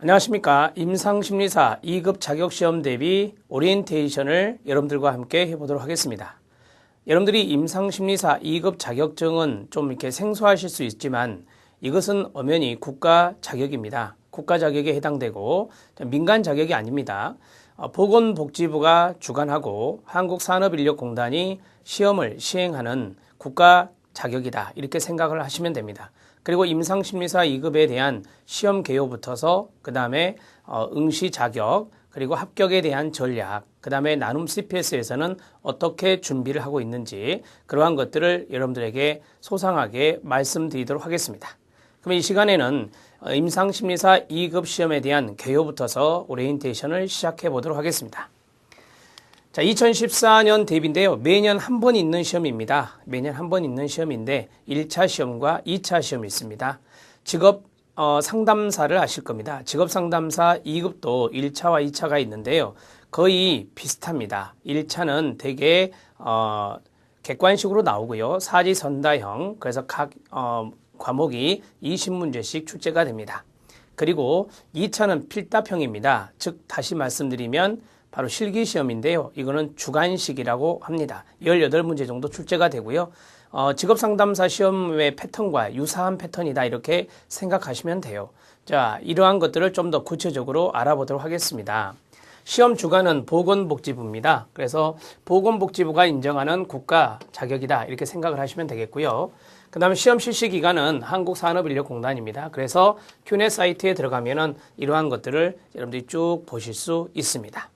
안녕하십니까. 임상심리사 2급 자격시험 대비 오리엔테이션을 여러분들과 함께 해보도록 하겠습니다. 여러분들이 임상심리사 2급 자격증은 좀 이렇게 생소하실 수 있지만 이것은 엄연히 국가 자격입니다. 국가 자격에 해당되고 민간 자격이 아닙니다. 보건복지부가 주관하고 한국산업인력공단이 시험을 시행하는 국가 자격이다. 이렇게 생각을 하시면 됩니다. 그리고 임상심리사 2급에 대한 시험 개요부터서 그 다음에 응시 자격, 그리고 합격에 대한 전략, 그 다음에 나눔 CPS에서는 어떻게 준비를 하고 있는지 그러한 것들을 여러분들에게 소상하게 말씀드리도록 하겠습니다. 그럼 이 시간에는 임상심리사 2급 시험에 대한 개요부터서 오리엔테이션을 시작해 보도록 하겠습니다. 자, 2014년 대비인데요. 매년 한 번 있는 시험입니다. 매년 한 번 있는 시험인데 1차 시험과 2차 시험이 있습니다. 직업 상담사를 아실 겁니다. 직업 상담사 2급도 1차와 2차가 있는데요. 거의 비슷합니다. 1차는 되게 객관식으로 나오고요. 사지선다형, 그래서 각 과목이 20문제씩 출제가 됩니다. 그리고 2차는 필답형입니다. 즉 다시 말씀드리면 바로 실기시험인데요. 이거는 주관식이라고 합니다. 18문제 정도 출제가 되고요. 직업상담사 시험의 패턴과 유사한 패턴이다 이렇게 생각하시면 돼요. 자, 이러한 것들을 좀 더 구체적으로 알아보도록 하겠습니다. 시험 주관은 보건복지부입니다. 그래서 보건복지부가 인정하는 국가 자격이다 이렇게 생각을 하시면 되겠고요. 그 다음에 시험 실시 기관은 한국산업인력공단입니다. 그래서 큐넷 사이트에 들어가면은 이러한 것들을 여러분들이 쭉 보실 수 있습니다.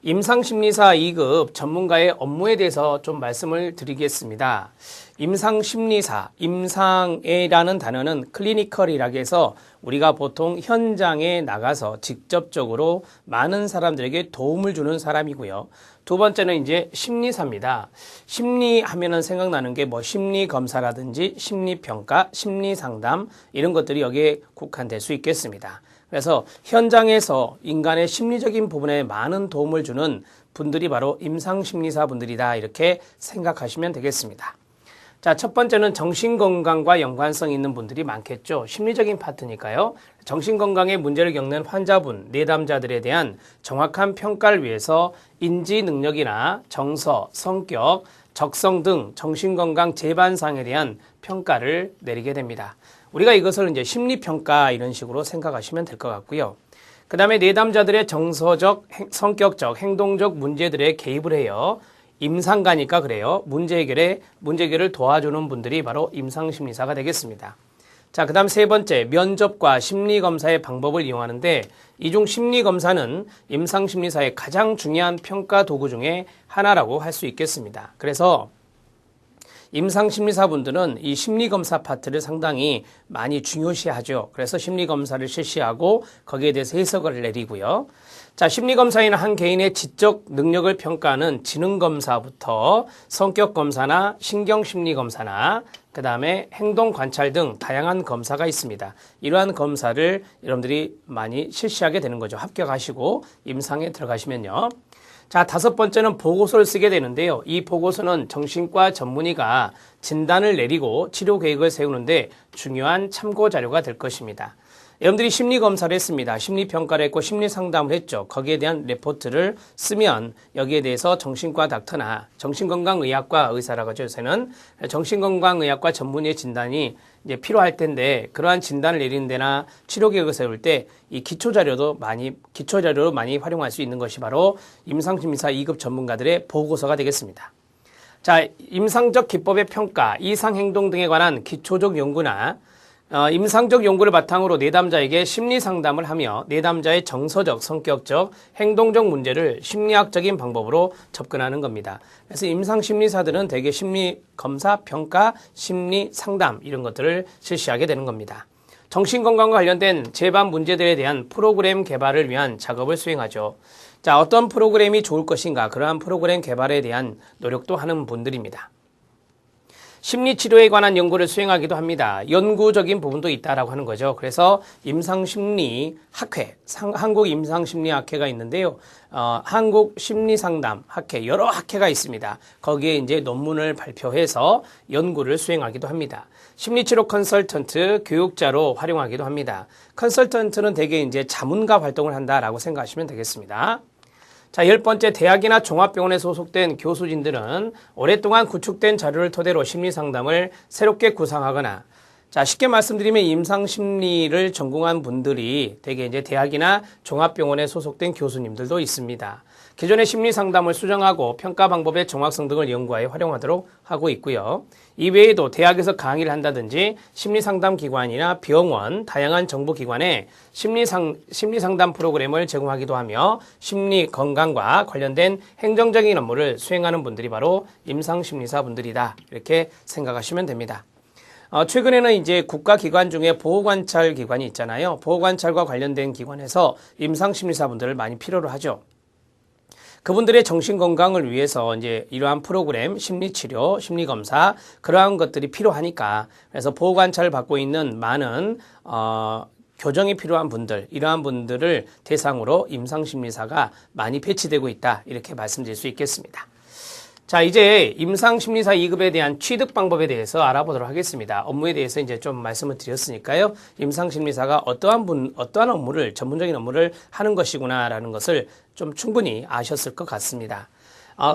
임상심리사 2급 전문가의 업무에 대해서 좀 말씀을 드리겠습니다. 임상심리사, 임상이라는 단어는 클리니컬이라고 해서 우리가 보통 현장에 나가서 직접적으로 많은 사람들에게 도움을 주는 사람이고요. 두 번째는 이제 심리사입니다. 심리하면은 생각나는 게 뭐 심리검사라든지 심리평가, 심리상담 이런 것들이 여기에 국한될 수 있겠습니다. 그래서 현장에서 인간의 심리적인 부분에 많은 도움을 주는 분들이 바로 임상심리사 분들이다 이렇게 생각하시면 되겠습니다. 자, 첫 번째는 정신건강과 연관성 있는 분들이 많겠죠. 심리적인 파트니까요. 정신건강에 문제를 겪는 환자분, 내담자들에 대한 정확한 평가를 위해서 인지 능력이나 정서, 성격, 적성 등 정신건강 재반상에 대한 평가를 내리게 됩니다. 우리가 이것을 이제 심리평가 이런 식으로 생각하시면 될 것 같고요. 그 다음에 내담자들의 정서적, 성격적, 행동적 문제들에 개입을 해요. 임상가니까 그래요. 문제 해결을 도와주는 분들이 바로 임상심리사가 되겠습니다. 자, 그 다음 세 번째, 면접과 심리검사의 방법을 이용하는데 이 중 심리검사는 임상심리사의 가장 중요한 평가 도구 중에 하나라고 할 수 있겠습니다. 그래서 임상심리사분들은 이 심리검사 파트를 상당히 많이 중요시하죠. 그래서 심리검사를 실시하고 거기에 대해서 해석을 내리고요. 자, 심리검사에는 한 개인의 지적 능력을 평가하는 지능검사부터 성격검사나 신경심리검사나 그 다음에 행동관찰 등 다양한 검사가 있습니다. 이러한 검사를 여러분들이 많이 실시하게 되는 거죠. 합격하시고 임상에 들어가시면요. 자, 다섯 번째는 보고서를 쓰게 되는데요. 이 보고서는 정신과 전문의가 진단을 내리고 치료 계획을 세우는데 중요한 참고 자료가 될 것입니다. 여러분들이 심리검사를 했습니다. 심리평가를 했고 심리상담을 했죠. 거기에 대한 레포트를 쓰면 여기에 대해서 정신과 닥터나 정신건강의학과 의사라고 하죠. 요새는 정신건강의학과 전문의의 진단이 이제 필요할 텐데 그러한 진단을 내리는 데나 치료 계획을 세울 때 이 기초자료로 많이 활용할 수 있는 것이 바로 임상심리사 2급 전문가들의 보고서가 되겠습니다. 자, 임상적 기법의 평가, 이상행동 등에 관한 기초적 연구나 임상적 연구를 바탕으로 내담자에게 심리상담을 하며 내담자의 정서적, 성격적, 행동적 문제를 심리학적인 방법으로 접근하는 겁니다. 그래서 임상심리사들은 대개 심리검사, 평가, 심리상담 이런 것들을 실시하게 되는 겁니다. 정신건강과 관련된 재반 문제들에 대한 프로그램 개발을 위한 작업을 수행하죠. 자, 어떤 프로그램이 좋을 것인가 그러한 프로그램 개발에 대한 노력도 하는 분들입니다. 심리치료에 관한 연구를 수행하기도 합니다. 연구적인 부분도 있다라고 하는 거죠. 그래서 임상심리학회, 한국임상심리학회가 있는데요. 한국심리상담학회, 여러 학회가 있습니다. 거기에 이제 논문을 발표해서 연구를 수행하기도 합니다. 심리치료 컨설턴트, 교육자로 활용하기도 합니다. 컨설턴트는 대개 이제 자문가 활동을 한다라고 생각하시면 되겠습니다. 자, 10번째, 대학이나 종합병원에 소속된 교수진들은 오랫동안 구축된 자료를 토대로 심리상담을 새롭게 구상하거나, 자, 쉽게 말씀드리면 임상심리를 전공한 분들이 대개 이제 대학이나 종합병원에 소속된 교수님들도 있습니다. 기존의 심리상담을 수정하고 평가 방법의 정확성 등을 연구하여 활용하도록 하고 있고요. 이외에도 대학에서 강의를 한다든지 심리상담기관이나 병원, 다양한 정부기관에 심리상담 프로그램을 제공하기도 하며 심리 건강과 관련된 행정적인 업무를 수행하는 분들이 바로 임상심리사 분들이다. 이렇게 생각하시면 됩니다. 최근에는 이제 국가기관 중에 보호관찰기관이 있잖아요. 보호관찰과 관련된 기관에서 임상심리사분들을 많이 필요로 하죠. 그분들의 정신건강을 위해서 이제 이러한 프로그램, 심리치료, 심리검사, 그러한 것들이 필요하니까, 그래서 보호관찰을 받고 있는 많은, 교정이 필요한 분들, 이러한 분들을 대상으로 임상심리사가 많이 배치되고 있다. 이렇게 말씀드릴 수 있겠습니다. 자, 이제 임상심리사 2급에 대한 취득 방법에 대해서 알아보도록 하겠습니다. 업무에 대해서 이제 좀 말씀을 드렸으니까요. 임상심리사가 어떠한 업무를, 전문적인 업무를 하는 것이구나라는 것을 좀 충분히 아셨을 것 같습니다.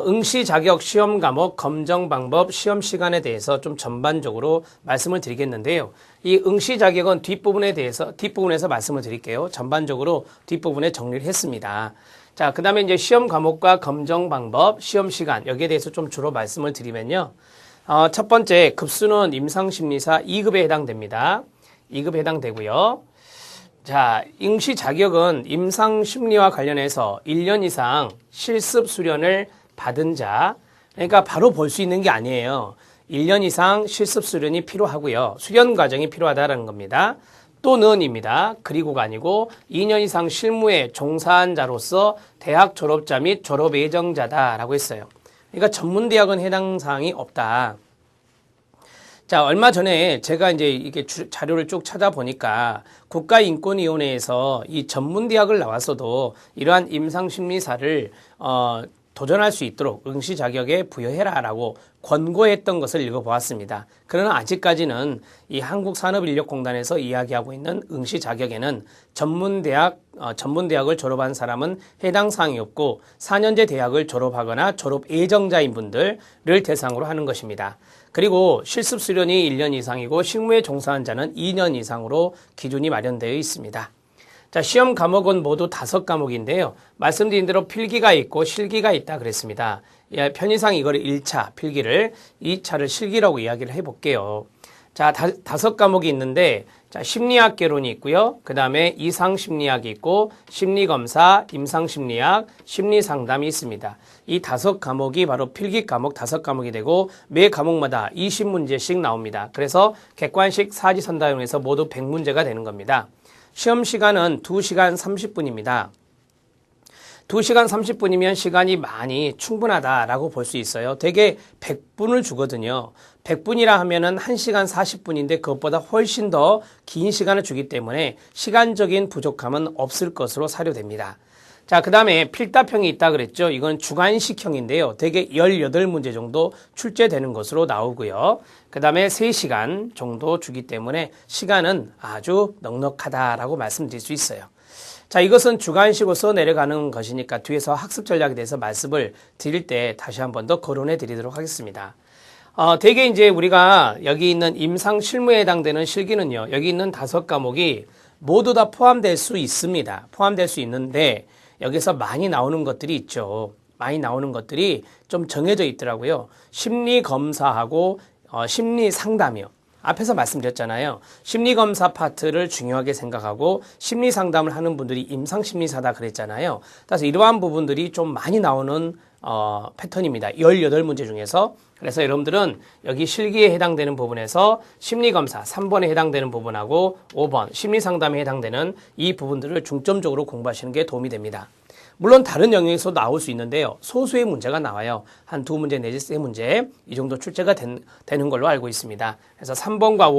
응시 자격, 시험 과목, 검정 방법, 시험 시간에 대해서 좀 전반적으로 말씀을 드리겠는데요. 이 응시 자격은 뒷부분에서 말씀을 드릴게요. 전반적으로 뒷부분에 정리를 했습니다. 자, 그 다음에 이제 시험 과목과 검정 방법, 시험 시간, 여기에 대해서 좀 주로 말씀을 드리면요. 첫 번째, 급수는 임상심리사 2급에 해당됩니다. 2급에 해당되고요. 자, 응시 자격은 임상심리와 관련해서 1년 이상 실습 수련을 받은 자, 그러니까 바로 볼 수 있는 게 아니에요. 1년 이상 실습 수련이 필요하고요. 수련 과정이 필요하다는 겁니다. 또는입니다. 그리고가 아니고 2년 이상 실무에 종사한 자로서 대학 졸업자 및 졸업 예정자다라고 했어요. 그러니까 전문대학은 해당 사항이 없다. 자, 얼마 전에 제가 이제 이게 자료를 쭉 찾아보니까 국가인권위원회에서 이 전문대학을 나왔어도 이러한 임상심리사를 도전할 수 있도록 응시 자격에 부여해라라고 권고했던 것을 읽어보았습니다. 그러나 아직까지는 이 한국산업인력공단에서 이야기하고 있는 응시 자격에는 전문대학을 졸업한 사람은 해당 사항이 없고 4년제 대학을 졸업하거나 졸업 예정자인 분들을 대상으로 하는 것입니다. 그리고 실습 수련이 1년 이상이고 실무에 종사한 자는 2년 이상으로 기준이 마련되어 있습니다. 자, 시험 과목은 모두 5과목인데요. 말씀드린 대로 필기가 있고 실기가 있다 그랬습니다. 편의상 이걸 1차 필기를, 2차를 실기라고 이야기를 해볼게요. 자, 5과목이 있는데, 자, 심리학 개론이 있고요. 그 다음에 이상심리학이 있고, 심리검사, 임상심리학, 심리상담이 있습니다. 이 5과목이 바로 필기 과목 5과목이 되고, 매 과목마다 20문제씩 나옵니다. 그래서 객관식 사지선다형에서 모두 100문제가 되는 겁니다. 시험 시간은 2시간 30분입니다. 2시간 30분이면 시간이 많이 충분하다라고 볼 수 있어요. 되게 100분을 주거든요. 100분이라 하면은 1시간 40분인데 그것보다 훨씬 더 긴 시간을 주기 때문에 시간적인 부족함은 없을 것으로 사료됩니다. 자, 그 다음에 필답형이 있다 그랬죠. 이건 주관식형인데요. 대개 18문제 정도 출제되는 것으로 나오고요. 그 다음에 3시간 정도 주기 때문에 시간은 아주 넉넉하다라고 말씀드릴 수 있어요. 자, 이것은 주관식으로서 내려가는 것이니까 뒤에서 학습 전략에 대해서 말씀을 드릴 때 다시 한 번 더 거론해 드리도록 하겠습니다. 대개 이제 우리가 여기 있는 임상 실무에 해당되는 실기는요. 여기 있는 5과목이 모두 다 포함될 수 있습니다. 포함될 수 있는데 여기서 많이 나오는 것들이 있죠. 많이 나오는 것들이 좀 정해져 있더라고요. 심리검사하고 심리상담이요. 앞에서 말씀드렸잖아요. 심리검사 파트를 중요하게 생각하고 심리상담을 하는 분들이 임상심리사다 그랬잖아요. 따라서 이러한 부분들이 좀 많이 나오는 패턴입니다. 18문제 중에서. 그래서 여러분들은 여기 실기에 해당되는 부분에서 심리검사 3번에 해당되는 부분하고 5번 심리상담에 해당되는 이 부분들을 중점적으로 공부하시는 게 도움이 됩니다. 물론 다른 영역에서 나올 수 있는데요. 소수의 문제가 나와요. 한 2문제 내지 3문제 이 정도 출제가 되는 걸로 알고 있습니다. 그래서 3번과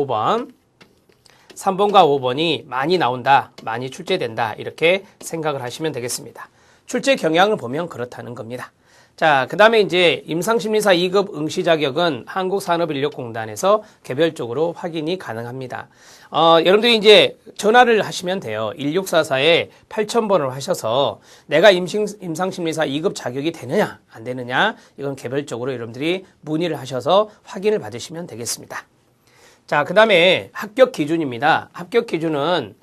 5번이 많이 나온다, 많이 출제된다 이렇게 생각을 하시면 되겠습니다. 출제 경향을 보면 그렇다는 겁니다. 자, 그 다음에 이제 임상심리사 2급 응시 자격은 한국산업인력공단에서 개별적으로 확인이 가능합니다. 여러분들이 이제 전화를 하시면 돼요. 1644에 8000번을 하셔서 내가 임상심리사 2급 자격이 되느냐, 안 되느냐, 이건 개별적으로 여러분들이 문의를 하셔서 확인을 받으시면 되겠습니다. 자, 그 다음에 합격 기준입니다. 합격 기준은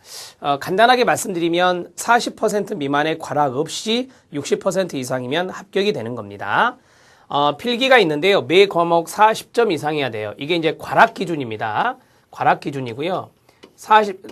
간단하게 말씀드리면 40% 미만의 과락 없이 60% 이상이면 합격이 되는 겁니다. 필기가 있는데요. 매 과목 40점 이상이어야 돼요. 이게 이제 과락 기준입니다. 과락 기준이고요.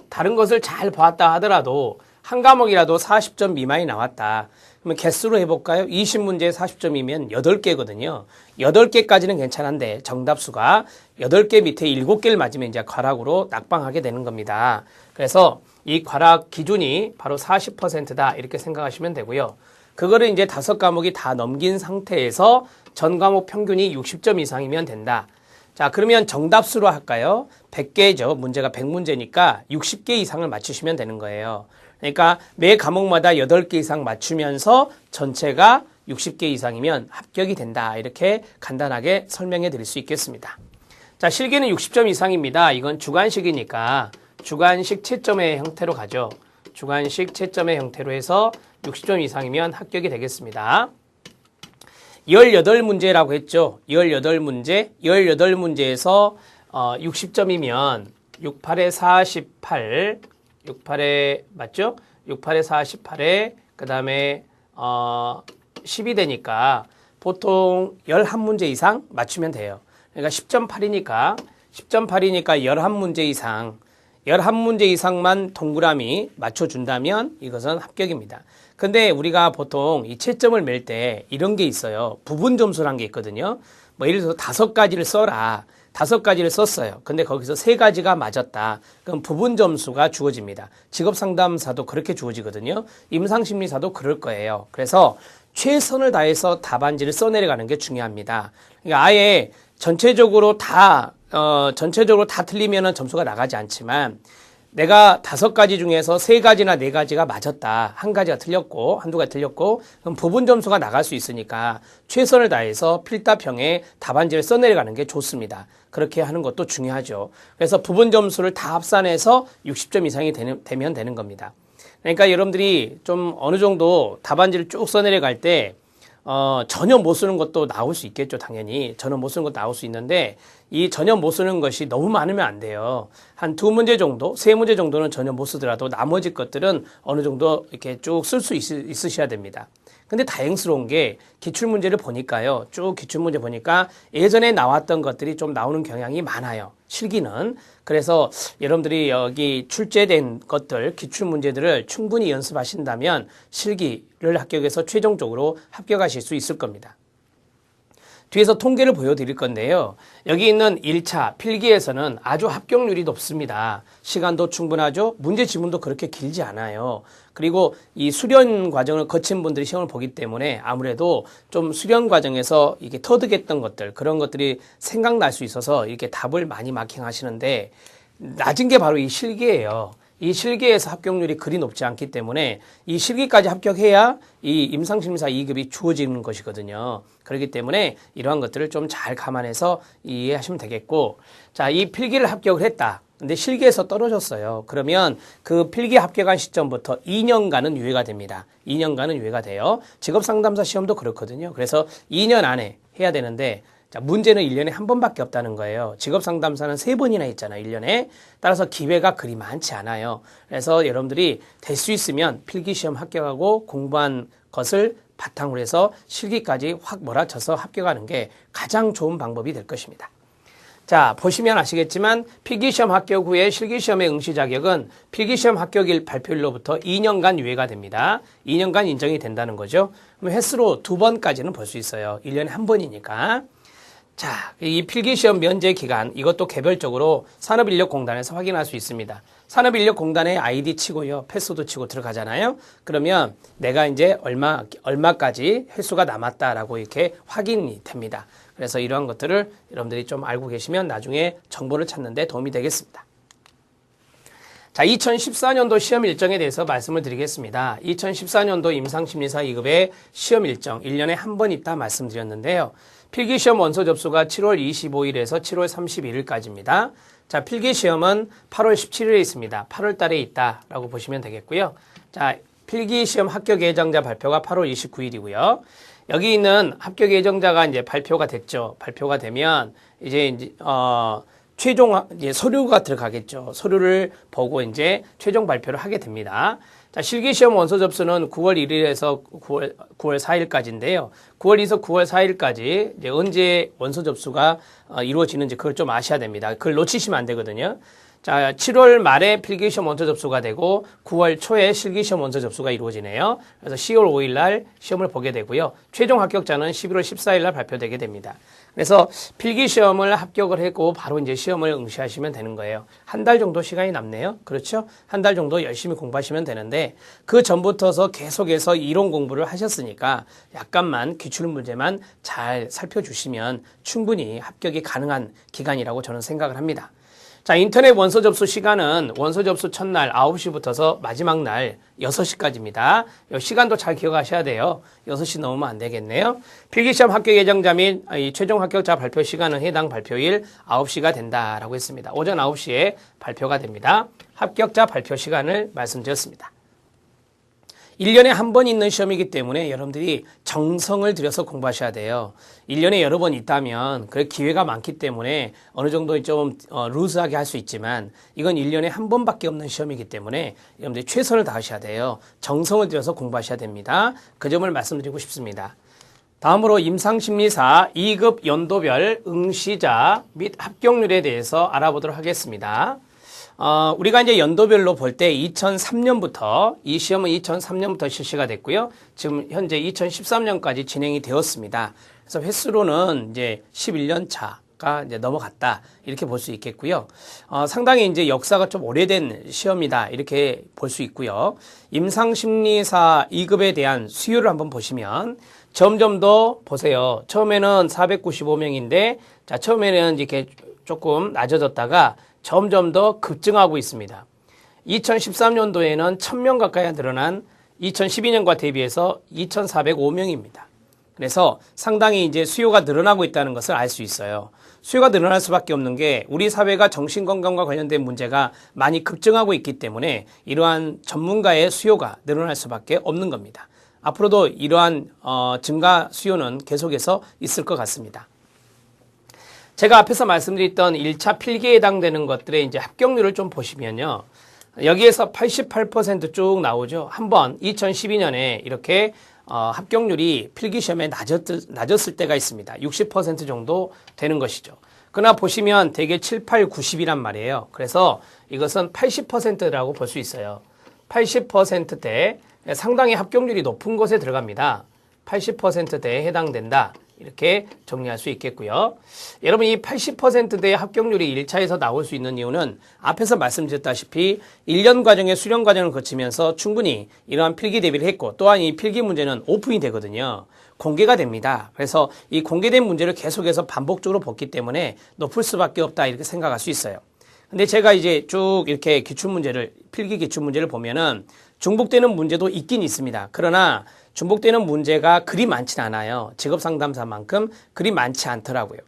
다른 것을 잘 보았다 하더라도 한 과목이라도 40점 미만이 나왔다. 그러면 개수로 해볼까요? 20문제에 40점이면 8개거든요. 8개까지는 괜찮은데 정답수가 8개 밑에 7개를 맞으면 이제 과락으로 낙방하게 되는 겁니다. 그래서 이 과락 기준이 바로 40%다 이렇게 생각하시면 되고요. 그거를 이제 5과목이 다 넘긴 상태에서 전 과목 평균이 60점 이상이면 된다. 자, 그러면 정답수로 할까요? 100개죠. 문제가 100문제니까 60개 이상을 맞추시면 되는 거예요. 그러니까 매 과목마다 8개 이상 맞추면서 전체가 60개 이상이면 합격이 된다. 이렇게 간단하게 설명해 드릴 수 있겠습니다. 자, 실기는 60점 이상입니다. 이건 주관식이니까 주관식 채점의 형태로 가죠. 주관식 채점의 형태로 해서 60점 이상이면 합격이 되겠습니다. 18문제라고 했죠. 18문제에서 60점이면 68에 48, 68에 맞죠? 68에 48에 그 다음에 10이 되니까 보통 11문제 이상 맞추면 돼요. 그러니까 10.8이니까 11문제 이상 11문제 이상만 동그라미 맞춰준다면 이것은 합격입니다. 근데 우리가 보통 이 채점을 맬 때 이런 게 있어요. 부분 점수라는 게 있거든요. 뭐 예를 들어서 5가지를 써라. 5가지를 썼어요. 근데 거기서 3가지가 맞았다. 그럼 부분 점수가 주어집니다. 직업상담사도 그렇게 주어지거든요. 임상심리사도 그럴 거예요. 그래서 최선을 다해서 답안지를 써내려가는 게 중요합니다. 그러니까 아예 전체적으로 다 틀리면은 점수가 나가지 않지만 내가 5가지 중에서 3가지나 4가지가 맞았다. 한 가지가 틀렸고, 한두 가지 틀렸고, 그럼 부분 점수가 나갈 수 있으니까 최선을 다해서 필답형에 답안지를 써내려가는 게 좋습니다. 그렇게 하는 것도 중요하죠. 그래서 부분 점수를 다 합산해서 60점 이상이 되면 되는 겁니다. 그러니까 여러분들이 좀 어느 정도 답안지를 쭉 써내려갈 때 전혀 못 쓰는 것도 나올 수 있겠죠, 당연히. 전혀 못 쓰는 것도 나올 수 있는데, 이 전혀 못 쓰는 것이 너무 많으면 안 돼요. 한 2문제 정도, 3문제 정도는 전혀 못 쓰더라도 나머지 것들은 어느 정도 이렇게 쭉 쓸 수 있으셔야 됩니다. 근데 다행스러운 게 기출문제를 보니까요. 쭉 기출문제 보니까 예전에 나왔던 것들이 좀 나오는 경향이 많아요. 실기는. 그래서 여러분들이 여기 출제된 것들, 기출문제들을 충분히 연습하신다면 실기를 합격해서 최종적으로 합격하실 수 있을 겁니다. 뒤에서 통계를 보여드릴 건데요. 여기 있는 1차 필기에서는 아주 합격률이 높습니다. 시간도 충분하죠. 문제 지문도 그렇게 길지 않아요. 그리고 이 수련 과정을 거친 분들이 시험을 보기 때문에 아무래도 좀 수련 과정에서 이게 터득했던 것들, 그런 것들이 생각날 수 있어서 이렇게 답을 많이 마킹하시는데 낮은 게 바로 이 실기예요. 이 실기에서 합격률이 그리 높지 않기 때문에 이 실기까지 합격해야 이 임상심리사 2급이 주어지는 것이거든요. 그렇기 때문에 이러한 것들을 좀 잘 감안해서 이해하시면 되겠고, 자, 이 필기를 합격을 했다. 근데 실기에서 떨어졌어요. 그러면 그 필기 합격한 시점부터 2년간은 유예가 됩니다. 2년간은 유예가 돼요. 직업상담사 시험도 그렇거든요. 그래서 2년 안에 해야 되는데, 자, 문제는 1년에 한 번밖에 없다는 거예요. 직업상담사는 3번이나 있잖아요, 1년에. 따라서 기회가 그리 많지 않아요. 그래서 여러분들이 될 수 있으면 필기시험 합격하고 공부한 것을 바탕으로 해서 실기까지 확 몰아쳐서 합격하는 게 가장 좋은 방법이 될 것입니다. 자, 보시면 아시겠지만 필기시험 합격 후에 실기시험의 응시 자격은 필기시험 합격일 발표일로부터 2년간 유예가 됩니다. 2년간 인정이 된다는 거죠. 그럼 횟수로 2번까지는 볼 수 있어요. 1년에 한 번이니까. 자, 이 필기시험 면제 기간, 이것도 개별적으로 산업인력공단에서 확인할 수 있습니다. 산업인력공단에 아이디 치고요. 패스워드 치고 들어가잖아요. 그러면 내가 이제 얼마까지 횟수가 남았다라고 이렇게 확인이 됩니다. 그래서 이러한 것들을 여러분들이 좀 알고 계시면 나중에 정보를 찾는 데 도움이 되겠습니다. 자, 2014년도 시험 일정에 대해서 말씀을 드리겠습니다. 2014년도 임상심리사 2급의 시험 일정 1년에 한 번 있다 말씀드렸는데요. 필기시험 원서 접수가 7월 25일에서 7월 31일까지입니다. 자, 필기시험은 8월 17일에 있습니다. 8월 달에 있다라고 보시면 되겠고요. 자, 필기시험 합격 예정자 발표가 8월 29일이고요. 여기 있는 합격 예정자가 이제 발표가 됐죠. 발표가 되면 이제 최종 이제 서류가 들어가겠죠. 서류를 보고 이제 최종 발표를 하게 됩니다. 자, 실기시험 원서 접수는 9월 1일에서 9월 4일까지인데요. 9월 2일에서 9월 4일까지 이제 언제 원서 접수가 이루어지는지 그걸 좀 아셔야 됩니다. 그걸 놓치시면 안 되거든요. 자, 7월 말에 필기시험 원서 접수가 되고 9월 초에 실기시험 원서 접수가 이루어지네요. 그래서 10월 5일 날 시험을 보게 되고요. 최종 합격자는 11월 14일 날 발표되게 됩니다. 그래서 필기시험을 합격을 했고 바로 이제 시험을 응시하시면 되는 거예요. 한 달 정도 시간이 남네요. 그렇죠? 한 달 정도 열심히 공부하시면 되는데 그 전부터서 계속해서 이론 공부를 하셨으니까 약간만 기출 문제만 잘 살펴주시면 충분히 합격이 가능한 기간이라고 저는 생각을 합니다. 자, 인터넷 원서 접수 시간은 원서 접수 첫날 9시부터서 마지막 날 6시까지입니다. 이 시간도 잘 기억하셔야 돼요. 6시 넘으면 안 되겠네요. 필기시험 합격 예정자 및 최종 합격자 발표 시간은 해당 발표일 9시가 된다라고 했습니다. 오전 9시에 발표가 됩니다. 합격자 발표 시간을 말씀드렸습니다. 1년에 한 번 있는 시험이기 때문에 여러분들이 정성을 들여서 공부하셔야 돼요. 1년에 여러 번 있다면 그 기회가 많기 때문에 어느 정도 좀 루즈하게 할 수 있지만 이건 1년에 한 번밖에 없는 시험이기 때문에 여러분들이 최선을 다하셔야 돼요. 정성을 들여서 공부하셔야 됩니다. 그 점을 말씀드리고 싶습니다. 다음으로 임상심리사 2급 연도별 응시자 및 합격률에 대해서 알아보도록 하겠습니다. 우리가 이제 연도별로 볼 때 2003년부터, 이 시험은 2003년부터 실시가 됐고요. 지금 현재 2013년까지 진행이 되었습니다. 그래서 횟수로는 이제 11년 차가 이제 넘어갔다. 이렇게 볼 수 있겠고요. 상당히 이제 역사가 좀 오래된 시험이다. 이렇게 볼 수 있고요. 임상심리사 2급에 대한 수요를 한번 보시면 점점 더 보세요. 처음에는 495명인데, 자, 처음에는 이렇게 조금 낮아졌다가 점점 더 급증하고 있습니다. 2013년도에는 1000명 가까이 늘어난 2012년과 대비해서 2405명입니다. 그래서 상당히 이제 수요가 늘어나고 있다는 것을 알 수 있어요. 수요가 늘어날 수밖에 없는 게 우리 사회가 정신건강과 관련된 문제가 많이 급증하고 있기 때문에 이러한 전문가의 수요가 늘어날 수밖에 없는 겁니다. 앞으로도 이러한 증가 수요는 계속해서 있을 것 같습니다. 제가 앞에서 말씀드렸던 1차 필기에 해당되는 것들의 이제 합격률을 좀 보시면요. 여기에서 88% 쭉 나오죠. 한번 2012년에 이렇게 합격률이 필기시험에 낮았을 때가 있습니다. 60% 정도 되는 것이죠. 그러나 보시면 대개 7, 8, 90이란 말이에요. 그래서 이것은 80%라고 볼 수 있어요. 80%대 상당히 합격률이 높은 곳에 들어갑니다. 80%대에 해당된다. 이렇게 정리할 수 있겠고요. 여러분 이 80%대의 합격률이 1차에서 나올 수 있는 이유는 앞에서 말씀드렸다시피 1년 과정의 수련 과정을 거치면서 충분히 이러한 필기 대비를 했고 또한 이 필기 문제는 오픈이 되거든요. 공개가 됩니다. 그래서 이 공개된 문제를 계속해서 반복적으로 봤기 때문에 높을 수밖에 없다 이렇게 생각할 수 있어요. 근데 제가 이제 쭉 이렇게 기출문제를 필기 기출문제를 보면은 중복되는 문제도 있긴 있습니다. 그러나 중복되는 문제가 그리 많진 않아요. 직업상담사만큼 그리 많지 않더라고요.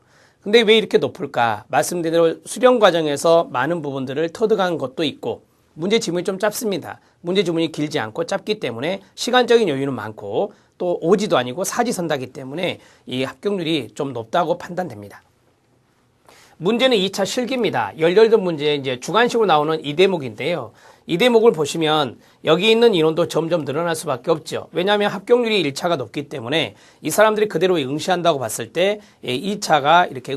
근데 왜 이렇게 높을까? 말씀드린 대로 수련 과정에서 많은 부분들을 터득한 것도 있고 문제 지문이 좀 짧습니다. 문제 지문이 길지 않고 짧기 때문에 시간적인 여유는 많고 또 오지도 아니고 사지선다기 때문에 이 합격률이 좀 높다고 판단됩니다. 문제는 2차 실기입니다. 18문제 이제 주관식으로 나오는 이 대목인데요. 이 대목을 보시면 여기 있는 인원도 점점 늘어날 수밖에 없죠. 왜냐하면 합격률이 1차가 높기 때문에 이 사람들이 그대로 응시한다고 봤을 때 2차가 이렇게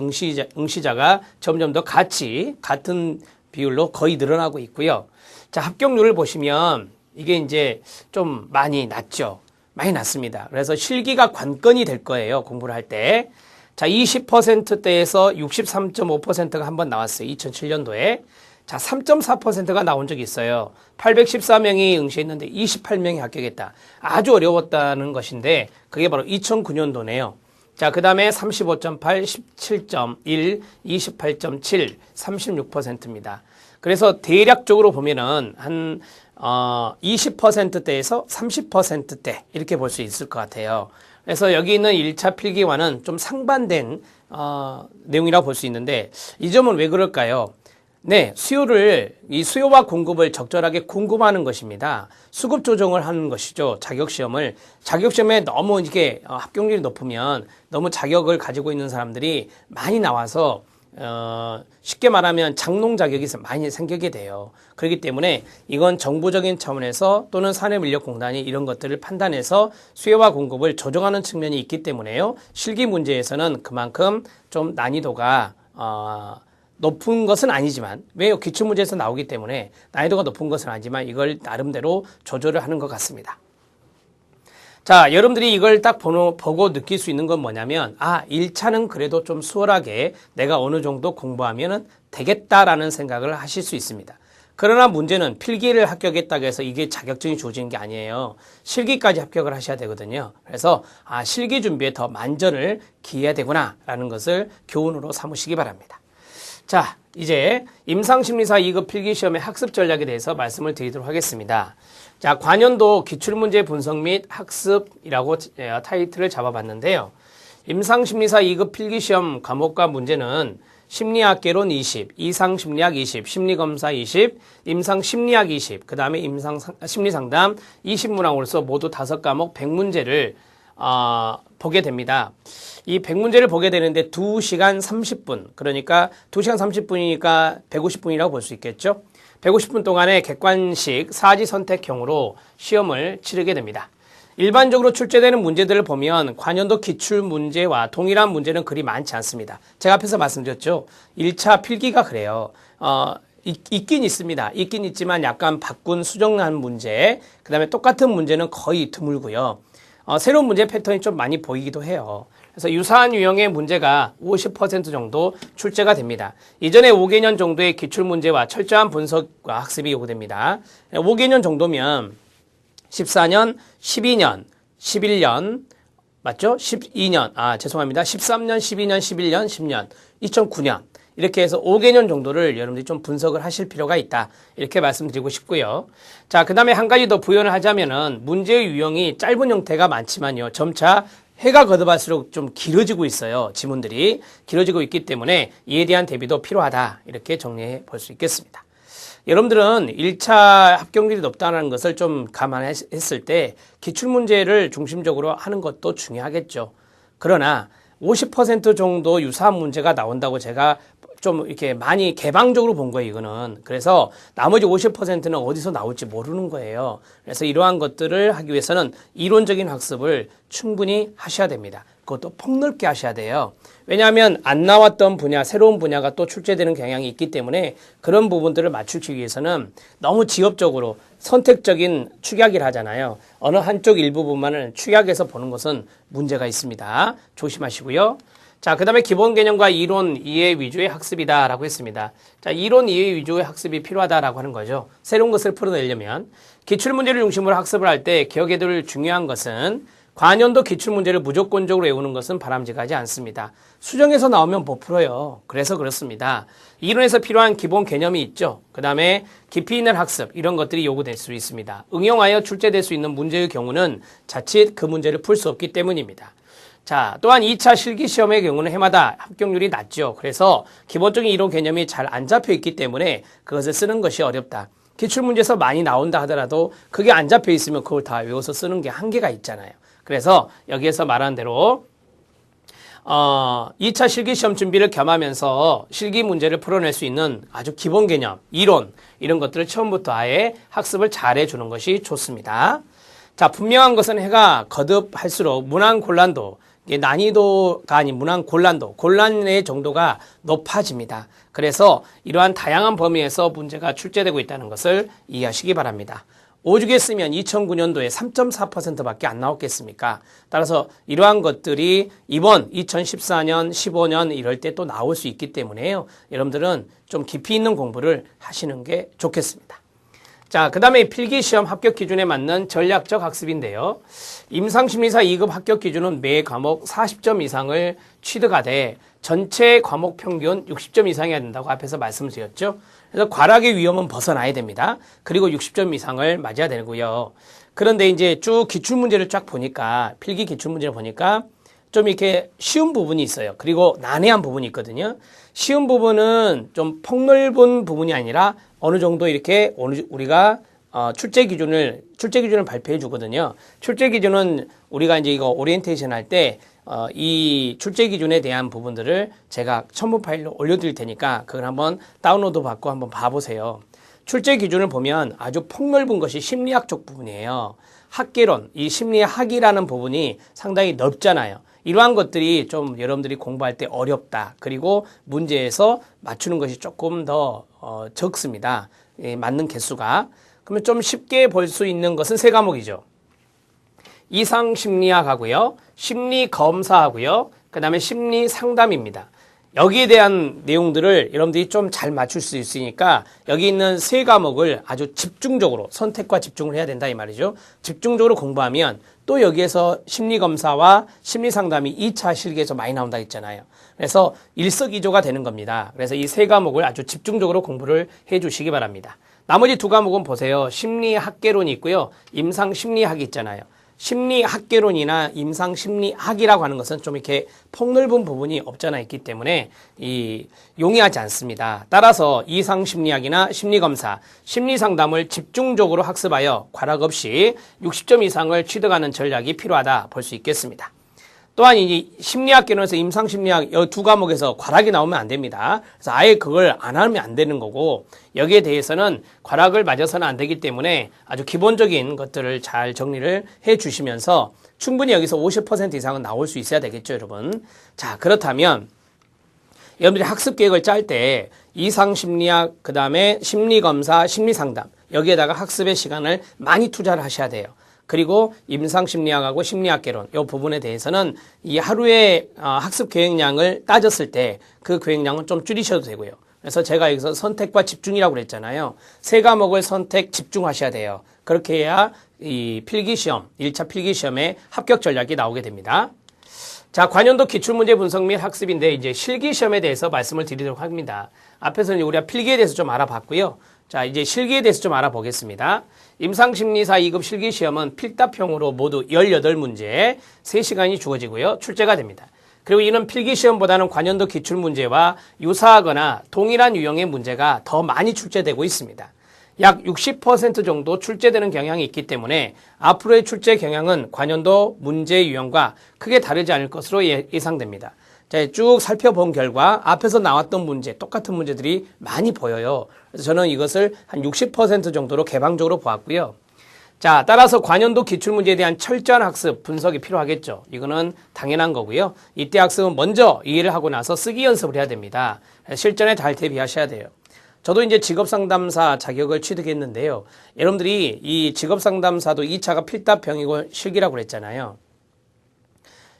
응시자가 점점 더 같은 비율로 거의 늘어나고 있고요. 자, 합격률을 보시면 이게 이제 좀 많이 낮죠. 많이 낮습니다. 그래서 실기가 관건이 될 거예요. 공부를 할 때. 자, 20%대에서 63.5%가 한번 나왔어요. 2007년도에. 자, 3.4%가 나온 적이 있어요. 814명이 응시했는데 28명이 합격했다. 아주 어려웠다는 것인데 그게 바로 2009년도네요. 자, 그 다음에 35.8, 17.1, 28.7, 36%입니다. 그래서 대략적으로 보면은 한 20%대에서 30%대 이렇게 볼 수 있을 것 같아요. 그래서 여기 있는 1차 필기와는 좀 상반된 내용이라고 볼 수 있는데 이 점은 왜 그럴까요? 네, 이 수요와 공급을 적절하게 공급하는 것입니다. 수급 조정을 하는 것이죠. 자격시험에 너무 이게 합격률이 높으면 너무 자격을 가지고 있는 사람들이 많이 나와서 쉽게 말하면 장롱 자격이 많이 생기게 돼요. 그렇기 때문에 이건 정부적인 차원에서 또는 산업인력공단이 이런 것들을 판단해서 수요와 공급을 조정하는 측면이 있기 때문에요. 실기 문제에서는 그만큼 좀 난이도가 높은 것은 아니지만 왜요? 기출문제에서 나오기 때문에 난이도가 높은 것은 아니지만 이걸 나름대로 조절을 하는 것 같습니다. 자, 여러분들이 이걸 딱 보고 느낄 수 있는 건 뭐냐면 1차는 그래도 좀 수월하게 내가 어느 정도 공부하면 되겠다라는 생각을 하실 수 있습니다. 그러나 문제는 필기를 합격했다고 해서 이게 자격증이 주어지는 게 아니에요. 실기까지 합격을 하셔야 되거든요. 그래서 실기 준비에 더 만전을 기해야 되구나라는 것을 교훈으로 삼으시기 바랍니다. 자, 이제 임상심리사 2급 필기시험의 학습 전략에 대해서 말씀을 드리도록 하겠습니다. 자, 관연도 기출문제 분석 및 학습이라고 타이틀을 잡아봤는데요. 임상심리사 2급 필기시험 과목과 문제는 심리학개론 20, 이상심리학 20, 심리검사 20, 임상심리학 20, 그 다음에 임상심리상담 20문항으로서 모두 5과목 100문제를 보게 됩니다. 이 100문제를 보게 되는데 2시간 30분, 그러니까 2시간 30분이니까 150분이라고 볼 수 있겠죠. 150분 동안의 객관식 사지 선택형으로 시험을 치르게 됩니다. 일반적으로 출제되는 문제들을 보면 관연도 기출 문제와 동일한 문제는 그리 많지 않습니다. 제가 앞에서 말씀드렸죠. 1차 필기가 그래요. 있긴 있습니다. 있긴 있지만 약간 바꾼 수정한 문제, 그 다음에 똑같은 문제는 거의 드물고요. 새로운 문제 패턴이 좀 많이 보이기도 해요. 그래서 유사한 유형의 문제가 50% 정도 출제가 됩니다. 이전에 5개년 정도의 기출문제와 철저한 분석과 학습이 요구됩니다. 5개년 정도면 14년, 12년, 11년, 맞죠? 12년, 죄송합니다. 13년, 12년, 11년, 10년, 2009년. 이렇게 해서 5개년 정도를 여러분들이 좀 분석을 하실 필요가 있다. 이렇게 말씀드리고 싶고요. 자, 그 다음에 한 가지 더 부연을 하자면은 문제의 유형이 짧은 형태가 많지만요. 점차 해가 거듭할수록 좀 길어지고 있어요. 지문들이 길어지고 있기 때문에 이에 대한 대비도 필요하다. 이렇게 정리해 볼 수 있겠습니다. 여러분들은 1차 합격률이 높다는 것을 좀 감안했을 때 기출문제를 중심적으로 하는 것도 중요하겠죠. 그러나 50% 정도 유사한 문제가 나온다고 제가 좀 이렇게 많이 개방적으로 본 거예요, 이거는. 그래서 나머지 50%는 어디서 나올지 모르는 거예요. 그래서 이러한 것들을 하기 위해서는 이론적인 학습을 충분히 하셔야 됩니다. 그것도 폭넓게 하셔야 돼요. 왜냐하면 안 나왔던 분야, 새로운 분야가 또 출제되는 경향이 있기 때문에 그런 부분들을 맞추기 위해서는 너무 지엽적으로 선택적인 축약을 하잖아요. 어느 한쪽 일부분만을 축약해서 보는 것은 문제가 있습니다. 조심하시고요. 자, 그 다음에 기본 개념과 이론 이해 위주의 학습이다라고 했습니다. 자, 이론 이해 위주의 학습이 필요하다라고 하는 거죠. 새로운 것을 풀어내려면 기출문제를 중심으로 학습을 할 때 기억에 둘 중요한 것은 관연도 기출문제를 무조건적으로 외우는 것은 바람직하지 않습니다. 수정에서 나오면 못 풀어요. 그래서 그렇습니다. 이론에서 필요한 기본 개념이 있죠. 그 다음에 깊이 있는 학습, 이런 것들이 요구될 수 있습니다. 응용하여 출제될 수 있는 문제의 경우는 자칫 그 문제를 풀 수 없기 때문입니다. 자, 또한 2차 실기시험의 경우는 해마다 합격률이 낮죠. 그래서 기본적인 이론 개념이 잘 안 잡혀 있기 때문에 그것을 쓰는 것이 어렵다. 기출문제에서 많이 나온다 하더라도 그게 안 잡혀 있으면 그걸 다 외워서 쓰는 게 한계가 있잖아요. 그래서 여기에서 말한 대로 2차 실기시험 준비를 겸하면서 실기 문제를 풀어낼 수 있는 아주 기본 개념, 이론 이런 것들을 처음부터 아예 학습을 잘 해주는 것이 좋습니다. 자, 분명한 것은 해가 거듭할수록 문항 곤란도, 난이도가 아닌 문항 곤란의 정도가 높아집니다. 그래서 이러한 다양한 범위에서 문제가 출제되고 있다는 것을 이해하시기 바랍니다. 오죽 했으면 2009년도에 3.4%밖에 안 나왔겠습니까? 따라서 이러한 것들이 이번 2014년, 15년 이럴 때 또 나올 수 있기 때문에요. 여러분들은 좀 깊이 있는 공부를 하시는 게 좋겠습니다. 자, 그 다음에 필기시험 합격 기준에 맞는 전략적 학습인데요. 임상심리사 2급 합격 기준은 매 과목 40점 이상을 취득하되 전체 과목 평균 60점 이상이어야 된다고 앞에서 말씀드렸죠. 그래서 과락의 위험은 벗어나야 됩니다. 그리고 60점 이상을 맞아야 되고요. 그런데 이제 쭉 기출문제를 쫙 보니까, 필기 기출문제를 보니까 좀 이렇게 쉬운 부분이 있어요. 그리고 난해한 부분이 있거든요. 쉬운 부분은 좀 폭넓은 부분이 아니라 어느 정도 이렇게 우리가 출제 기준을 발표해 주거든요. 출제 기준은 우리가 이제 이거 오리엔테이션 할 때 이 출제 기준에 대한 부분들을 제가 첨부 파일로 올려드릴 테니까 그걸 한번 다운로드 받고 한번 봐보세요. 출제 기준을 보면 아주 폭넓은 것이 심리학 쪽 부분이에요. 학계론, 이 심리학이라는 부분이 상당히 넓잖아요. 이러한 것들이 좀 여러분들이 공부할 때 어렵다. 그리고 문제에서 맞추는 것이 조금 더 적습니다. 맞는 개수가. 그러면 좀 쉽게 볼 수 있는 것은 세 과목이죠. 이상심리학하고요, 심리검사하고요, 그 다음에 심리상담입니다. 여기에 대한 내용들을 여러분들이 좀 잘 맞출 수 있으니까 여기 있는 세 과목을 아주 집중적으로 선택과 집중을 해야 된다 이 말이죠. 집중적으로 공부하면 또 여기에서 심리검사와 심리상담이 2차 실기에서 많이 나온다 했잖아요. 그래서 일석이조가 되는 겁니다. 그래서 이 세 과목을 아주 집중적으로 공부를 해 주시기 바랍니다. 나머지 두 과목은 보세요. 심리학계론이 있고요. 임상심리학이 있잖아요. 심리학계론이나 임상심리학이라고 하는 것은 좀 이렇게 폭넓은 부분이 없잖아 있기 때문에 용이하지 않습니다. 따라서 이상심리학이나 심리검사, 심리상담을 집중적으로 학습하여 과락 없이 60점 이상을 취득하는 전략이 필요하다 볼 수 있겠습니다. 또한 이 심리학계론에서 임상심리학 이 두 과목에서 과락이 나오면 안 됩니다. 그래서 아예 그걸 안 하면 안 되는 거고 여기에 대해서는 과락을 맞아서는 안 되기 때문에 아주 기본적인 것들을 잘 정리를 해 주시면서 충분히 여기서 50% 이상은 나올 수 있어야 되겠죠, 여러분. 자, 그렇다면 여러분들이 학습 계획을 짤 때 이상심리학, 그 다음에 심리검사, 심리상담 여기에다가 학습의 시간을 많이 투자를 하셔야 돼요. 그리고 임상심리학하고 심리학계론 이 부분에 대해서는 이 하루의 학습 계획량을 따졌을 때 그 계획량은 좀 줄이셔도 되고요. 그래서 제가 여기서 선택과 집중이라고 그랬잖아요. 세 과목을 선택, 집중하셔야 돼요. 그렇게 해야 이 필기시험, 1차 필기시험의 합격 전략이 나오게 됩니다. 자, 관연도 기출문제 분석 및 학습인데 이제 실기시험에 대해서 말씀을 드리도록 합니다. 앞에서는 우리가 필기에 대해서 좀 알아봤고요. 자, 이제 실기에 대해서 좀 알아보겠습니다. 임상심리사 2급 실기시험은 필답형으로 모두 18문제, 3시간이 주어지고요. 출제가 됩니다. 그리고 이는 필기시험보다는 관연도 기출문제와 유사하거나 동일한 유형의 문제가 더 많이 출제되고 있습니다. 약 60% 정도 출제되는 경향이 있기 때문에 앞으로의 출제 경향은 관연도 문제 유형과 크게 다르지 않을 것으로 예상됩니다. 자, 쭉 살펴본 결과 앞에서 나왔던 문제, 똑같은 문제들이 많이 보여요. 그래서 저는 이것을 한 60% 정도로 개방적으로 보았고요. 자, 따라서 관연도 기출문제에 대한 철저한 학습, 분석이 필요하겠죠. 이거는 당연한 거고요. 이때 학습은 먼저 이해를 하고 나서 쓰기 연습을 해야 됩니다. 실전에 잘 대비하셔야 돼요. 저도 이제 직업상담사 자격을 취득했는데요. 여러분들이 이 직업상담사도 2차가 필답형이고 실기라고 그랬잖아요.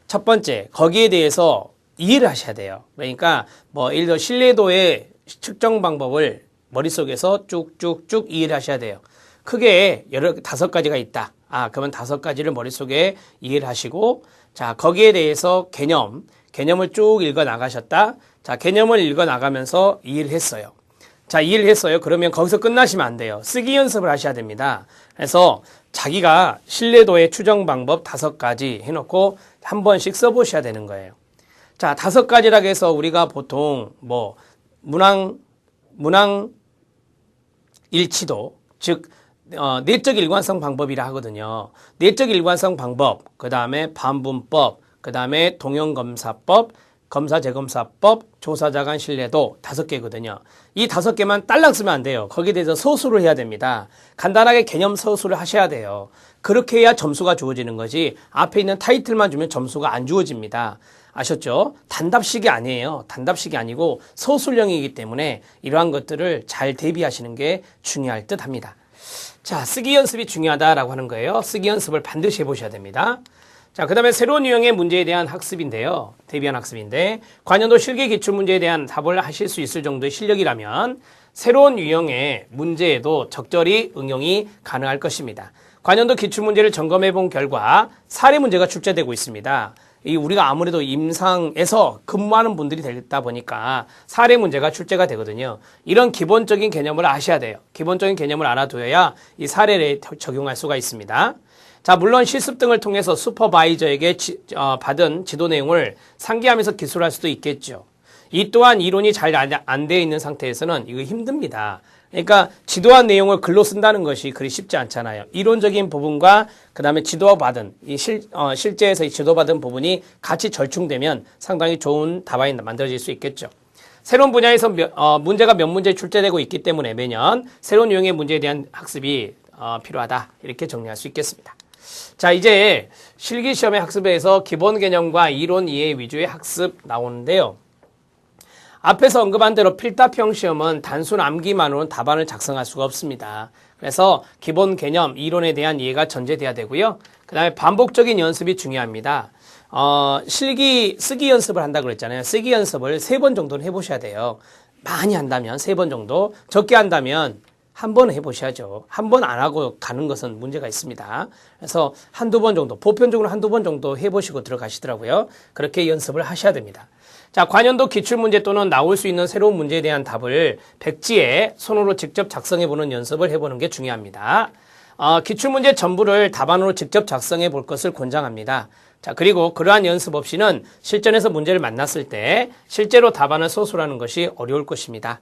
첫 번째, 거기에 대해서 이해를 하셔야 돼요. 그러니까 예를 들어 신뢰도의 측정 방법을 머릿속에서 쭉쭉쭉 이해를 하셔야 돼요. 크게 5가지가 있다. 그러면 5가지를 머릿속에 이해를 하시고, 자, 거기에 대해서 개념을 쭉 읽어 나가셨다. 자, 개념을 읽어 나가면서 이해를 했어요. 자, 이해를 했어요. 그러면 거기서 끝나시면 안 돼요. 쓰기 연습을 하셔야 됩니다. 그래서 자기가 신뢰도의 추정 방법 5가지 해놓고 한 번씩 써보셔야 되는 거예요. 자, 5가지라고 해서 우리가 보통 문항 일치도, 즉 내적 일관성 방법이라 하거든요. 내적 일관성 방법, 그 다음에 반분법, 그 다음에 동형검사법, 검사재검사법, 조사자 간 신뢰도 5개거든요. 이 5개만 딸랑 쓰면 안 돼요. 거기에 대해서 서술을 해야 됩니다. 간단하게 개념 서술을 하셔야 돼요. 그렇게 해야 점수가 주어지는 거지 앞에 있는 타이틀만 주면 점수가 안 주어집니다. 아셨죠? 단답식이 아니에요. 단답식이 아니고 서술형이기 때문에 이러한 것들을 잘 대비하시는 게 중요할 듯 합니다. 자, 쓰기 연습이 중요하다라고 하는 거예요. 쓰기 연습을 반드시 해보셔야 됩니다. 자, 그 다음에 새로운 유형의 문제에 대한 학습인데요. 대비한 학습인데, 관연도 실기 기출 문제에 대한 답을 하실 수 있을 정도의 실력이라면 새로운 유형의 문제에도 적절히 응용이 가능할 것입니다. 관연도 기출 문제를 점검해 본 결과 사례 문제가 출제되고 있습니다. 우리가 아무래도 임상에서 근무하는 분들이 되다 보니까 사례 문제가 출제가 되거든요. 이런 기본적인 개념을 아셔야 돼요. 기본적인 개념을 알아둬야 이 사례를 적용할 수가 있습니다. 자, 물론 실습 등을 통해서 슈퍼바이저에게 받은 지도 내용을 상기하면서 기술할 수도 있겠죠. 이 또한 이론이 잘 안 되어 있는 상태에서는 이거 힘듭니다. 그러니까 지도한 내용을 글로 쓴다는 것이 그리 쉽지 않잖아요. 이론적인 부분과 그 다음에 지도받은 실제에서 이 지도받은 부분이 같이 절충되면 상당히 좋은 답안이 만들어질 수 있겠죠. 새로운 분야에서 문제가 몇 문제 출제되고 있기 때문에 매년 새로운 유형의 문제에 대한 학습이 필요하다, 이렇게 정리할 수 있겠습니다. 자, 이제 실기시험의 학습에서 기본 개념과 이론 이해 위주의 학습 나오는데요. 앞에서 언급한 대로 필답형 시험은 단순 암기만으로는 답안을 작성할 수가 없습니다. 그래서 기본 개념, 이론에 대한 이해가 전제돼야 되고요. 그 다음에 반복적인 연습이 중요합니다. 쓰기 연습을 한다고 그랬잖아요. 쓰기 연습을 3번 정도는 해보셔야 돼요. 많이 한다면 3번 정도, 적게 한다면 한 번 해보셔야죠. 한 번 안 하고 가는 것은 문제가 있습니다. 그래서 한두 번 정도, 보편적으로 한두 번 정도 해보시고 들어가시더라고요. 그렇게 연습을 하셔야 됩니다. 자, 관연도 기출문제 또는 나올 수 있는 새로운 문제에 대한 답을 백지에 손으로 직접 작성해보는 연습을 해보는 게 중요합니다. 기출문제 전부를 답안으로 직접 작성해 볼 것을 권장합니다. 자, 그리고 그러한 연습 없이는 실전에서 문제를 만났을 때 실제로 답안을 소술하는 것이 어려울 것입니다.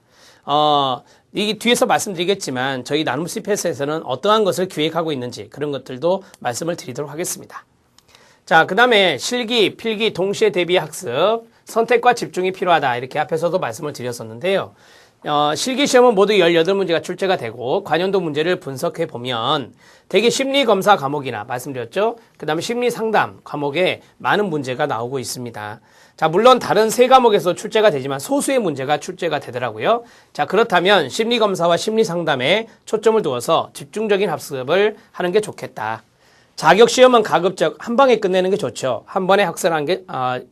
이 뒤에서 말씀드리겠지만 저희 나눔 CPS에서는 어떠한 것을 기획하고 있는지 그런 것들도 말씀을 드리도록 하겠습니다. 자, 그 다음에 실기, 필기 동시에 대비 학습, 선택과 집중이 필요하다, 이렇게 앞에서도 말씀을 드렸었는데요. 실기시험은 모두 18문제가 출제가 되고 관연도 문제를 분석해 보면 대개 심리검사 과목이나 말씀드렸죠. 그 다음에 심리상담 과목에 많은 문제가 나오고 있습니다. 자, 물론 다른 3과목에서 출제가 되지만 소수의 문제가 출제가 되더라고요. 자, 그렇다면 심리검사와 심리상담에 초점을 두어서 집중적인 학습을 하는 게 좋겠다. 자격시험은 가급적 한 방에 끝내는 게 좋죠. 한 번에 학습하는 게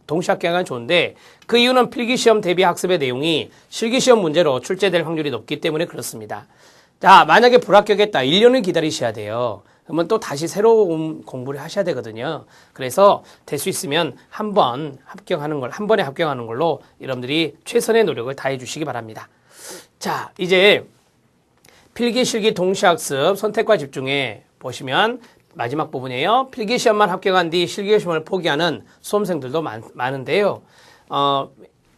동시 합격하는 게 좋은데 그 이유는 필기시험 대비 학습의 내용이 실기시험 문제로 출제될 확률이 높기 때문에 그렇습니다. 자, 만약에 불합격했다. 1년을 기다리셔야 돼요. 그러면 또 다시 새로운 공부를 하셔야 되거든요. 그래서 될 수 있으면 한 번에 합격하는 걸로 여러분들이 최선의 노력을 다해 주시기 바랍니다. 자, 이제 필기, 실기 동시학습, 선택과 집중에 보시면 마지막 부분이에요. 필기시험만 합격한 뒤 실기시험을 포기하는 수험생들도 많은데요.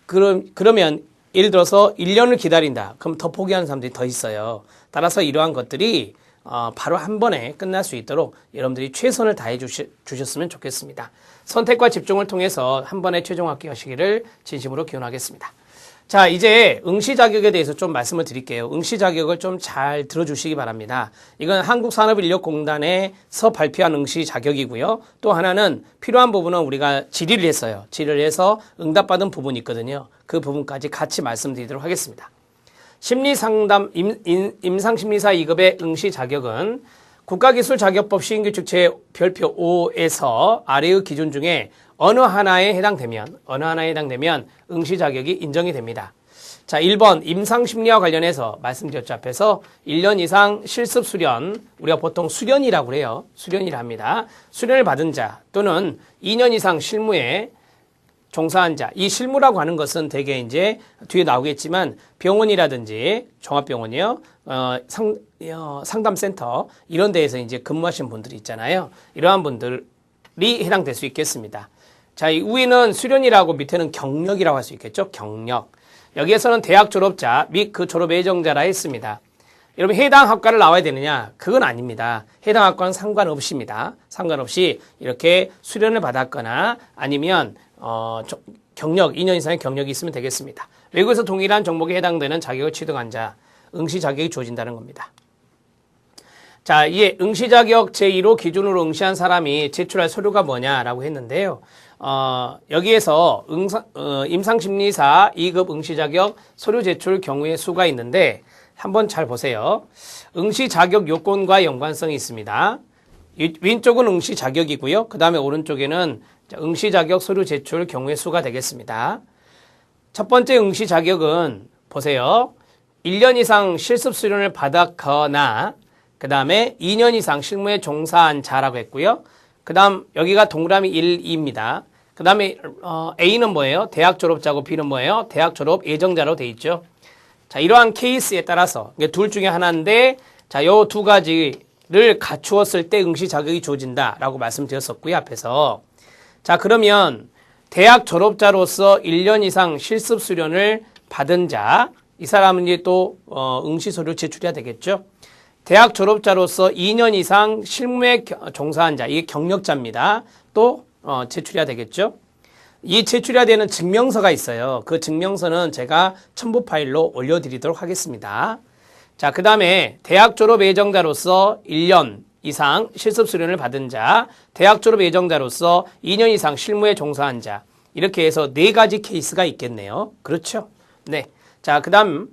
그러면 예를 들어서 1년을 기다린다. 그럼 더 포기하는 사람들이 더 있어요. 따라서 이러한 것들이 바로 한 번에 끝날 수 있도록 여러분들이 최선을 다해 주셨으면 좋겠습니다. 선택과 집중을 통해서 한 번에 최종 합격하시기를 진심으로 기원하겠습니다. 자, 이제 응시 자격에 대해서 좀 말씀을 드릴게요. 응시 자격을 좀 잘 들어주시기 바랍니다. 이건 한국산업인력공단에서 발표한 응시 자격이고요. 또 하나는 필요한 부분은 우리가 질의를 했어요. 질의를 해서 응답받은 부분이 있거든요. 그 부분까지 같이 말씀드리도록 하겠습니다. 심리상담, 임상심리사 2급의 응시 자격은 국가기술자격법 시행규칙 제 별표 5에서 아래의 기준 중에 어느 하나에 해당되면 응시 자격이 인정이 됩니다. 자, 1번 임상심리와 관련해서 말씀드렸죠. 앞에서 1년 이상 실습 수련, 우리가 보통 수련이라고 그래요. 수련이라 합니다. 수련을 받은 자 또는 2년 이상 실무에 종사한 자. 이 실무라고 하는 것은 대개 이제 뒤에 나오겠지만 병원이라든지 종합병원이요, 상담센터 이런 데에서 이제 근무하신 분들이 있잖아요. 이러한 분들이 해당될 수 있겠습니다. 자, 이 위는 수련이라고 밑에는 경력이라고 할 수 있겠죠. 경력. 여기에서는 대학 졸업자 및 그 졸업 예정자라 했습니다. 여러분, 해당 학과를 나와야 되느냐? 그건 아닙니다. 해당 학과는 상관없습니다. 상관없이 이렇게 수련을 받았거나 아니면 경력, 2년 이상의 경력이 있으면 되겠습니다. 외국에서 동일한 종목에 해당되는 자격을 취득한 자, 응시 자격이 주어진다는 겁니다. 자, 이에 응시 자격 제1호 기준으로 응시한 사람이 제출할 서류가 뭐냐라고 했는데요. 여기에서 임상심리사 2급 응시 자격 서류 제출 경우의 수가 있는데 한번 잘 보세요. 응시 자격 요건과 연관성이 있습니다. 왼쪽은 응시 자격이고요. 그 다음에 오른쪽에는 응시 자격 서류 제출 경우의 수가 되겠습니다. 첫 번째 응시 자격은 보세요. 1년 이상 실습 수련을 받았거나 그 다음에 2년 이상 실무에 종사한 자라고 했고요. 그 다음 여기가 동그라미 1, 2입니다. 그 다음에 A는 뭐예요? 대학 졸업자고 B는 뭐예요? 대학 졸업 예정자로 돼 있죠. 자, 이러한 케이스에 따라서 둘 중에 하나인데 자, 요 두 가지를 갖추었을 때 응시 자격이 주어진다라고 말씀드렸었고요. 앞에서. 자, 그러면 대학 졸업자로서 1년 이상 실습 수련을 받은 자, 이 사람은 이제 또 응시 서류 제출해야 되겠죠. 대학 졸업자로서 2년 이상 실무에 종사한 자, 이게 경력자입니다. 또 제출해야 되겠죠. 이 제출해야 되는 증명서가 있어요. 그 증명서는 제가 첨부 파일로 올려드리도록 하겠습니다. 자, 그 다음에 대학 졸업 예정자로서 1년 이상 실습 수련을 받은 자, 대학 졸업 예정자로서 2년 이상 실무에 종사한 자, 이렇게 해서 4가지 케이스가 있겠네요. 그렇죠? 네. 자, 그 다음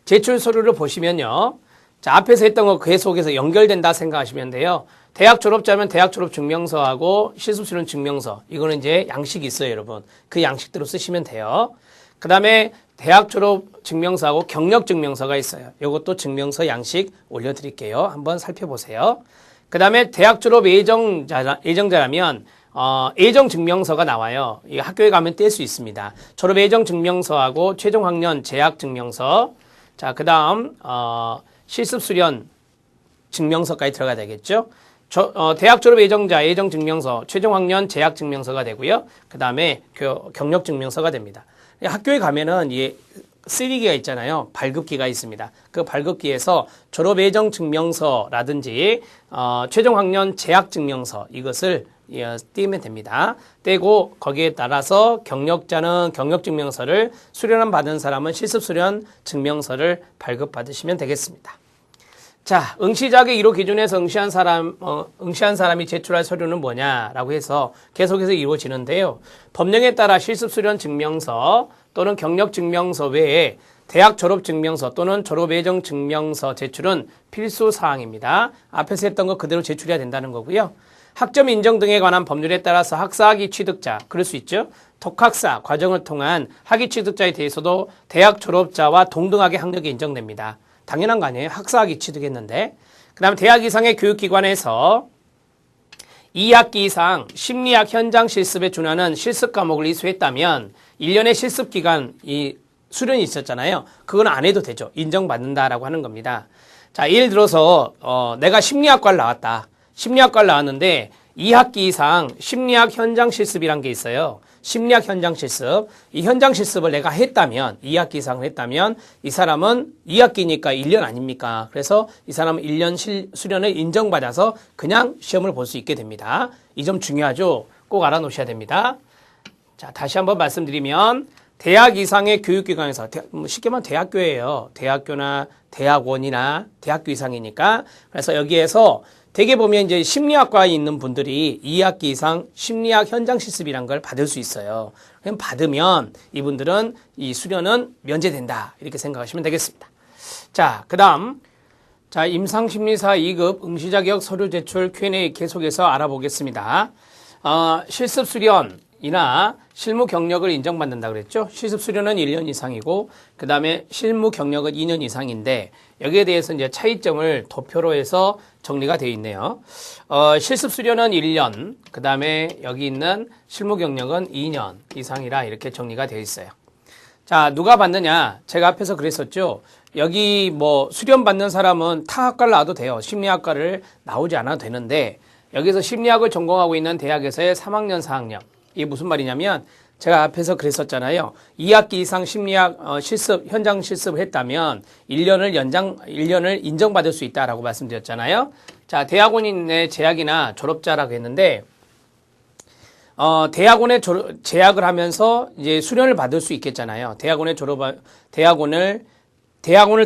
제출 서류를 보시면요. 자, 앞에서 했던 거 계속해서 연결된다 생각하시면 돼요. 대학 졸업자면 대학 졸업 증명서하고 실습 수련 증명서. 이거는 이제 양식이 있어요, 여러분. 그 양식대로 쓰시면 돼요. 그 다음에 대학 졸업 증명서하고 경력 증명서가 있어요. 이것도 증명서 양식 올려드릴게요. 한번 살펴보세요. 그 다음에 대학 졸업 예정자라면 예정 증명서가 나와요. 이 학교에 가면 뗄 수 있습니다. 졸업 예정 증명서하고 최종 학년 재학 증명서. 자, 그 다음 실습 수련 증명서까지 들어가야 되겠죠. 대학 졸업 예정자 예정 증명서, 최종 학년 재학 증명서가 되고요. 그 다음에 경력 증명서가 됩니다. 학교에 가면은 이 3기가 있잖아요. 발급기가 있습니다. 그 발급기에서 졸업 예정 증명서라든지 최종 학년 재학 증명서 이것을 띄우면 됩니다. 떼고 거기에 따라서 경력자는 경력 증명서를, 수련을 받은 사람은 실습 수련 증명서를 발급받으시면 되겠습니다. 자, 응시 자격 1호 기준에서 응시한 사람이 제출할 서류는 뭐냐라고 해서 계속해서 이루어지는데요. 법령에 따라 실습 수련 증명서 또는 경력 증명서 외에 대학 졸업 증명서 또는 졸업 예정 증명서 제출은 필수 사항입니다. 앞에서 했던 거 그대로 제출해야 된다는 거고요. 학점 인정 등에 관한 법률에 따라서 학사학위 취득자, 그럴 수 있죠. 독학사 과정을 통한 학위 취득자에 대해서도 대학 졸업자와 동등하게 학력이 인정됩니다. 당연한 거 아니에요? 학사학위 취득했는데. 그 다음에 대학 이상의 교육기관에서 2학기 이상 심리학 현장 실습에 준하는 실습 과목을 이수했다면 1년의 실습 기간, 이 수련이 있었잖아요. 그건 안 해도 되죠. 인정받는다라고 하는 겁니다. 자, 예를 들어서 내가 심리학과를 나왔다. 심리학과를 나왔는데 2학기 이상 심리학 현장 실습이란 게 있어요. 심리학 현장 실습. 이 현장 실습을 내가 했다면, 2학기 이상을 했다면 이 사람은 2학기니까 1년 아닙니까? 그래서 이 사람은 1년 수련을 인정받아서 그냥 시험을 볼 수 있게 됩니다. 이 점 중요하죠? 꼭 알아놓으셔야 됩니다. 자, 다시 한번 말씀드리면 대학 이상의 교육기관에서, 쉽게 말하면 대학교예요. 대학교나 대학원이나 대학교 이상이니까. 그래서 여기에서 대개 보면 이제 심리학과에 있는 분들이 2학기 이상 심리학 현장 실습이란 걸 받을 수 있어요. 그럼 받으면 이분들은 이 수련은 면제된다. 이렇게 생각하시면 되겠습니다. 자, 그 다음. 자, 임상심리사 2급 응시자격 서류 제출 Q&A 계속해서 알아보겠습니다. 실습 수련이나 실무 경력을 인정받는다 그랬죠. 실습 수련은 1년 이상이고, 그 다음에 실무 경력은 2년 이상인데, 여기에 대해서 이제 차이점을 도표로 해서 정리가 되어 있네요. 실습 수련은 1년, 그 다음에 여기 있는 실무 경력은 2년 이상이라 이렇게 정리가 되어 있어요. 자, 누가 받느냐? 제가 앞에서 그랬었죠. 여기 뭐 수련 받는 사람은 타 학과를 나와도 돼요. 심리학과를 나오지 않아도 되는데, 여기서 심리학을 전공하고 있는 대학에서의 3학년, 4학년. 이게 무슨 말이냐면, 제가 앞에서 그랬었잖아요. 2학기 이상 심리학 현장 실습을 했다면 1년을 인정받을 수 있다라고 말씀드렸잖아요. 자, 대학원인의 재학이나 졸업자라고 했는데, 대학원에 재학을 하면서 이제 수련을 받을 수 있겠잖아요. 대학원을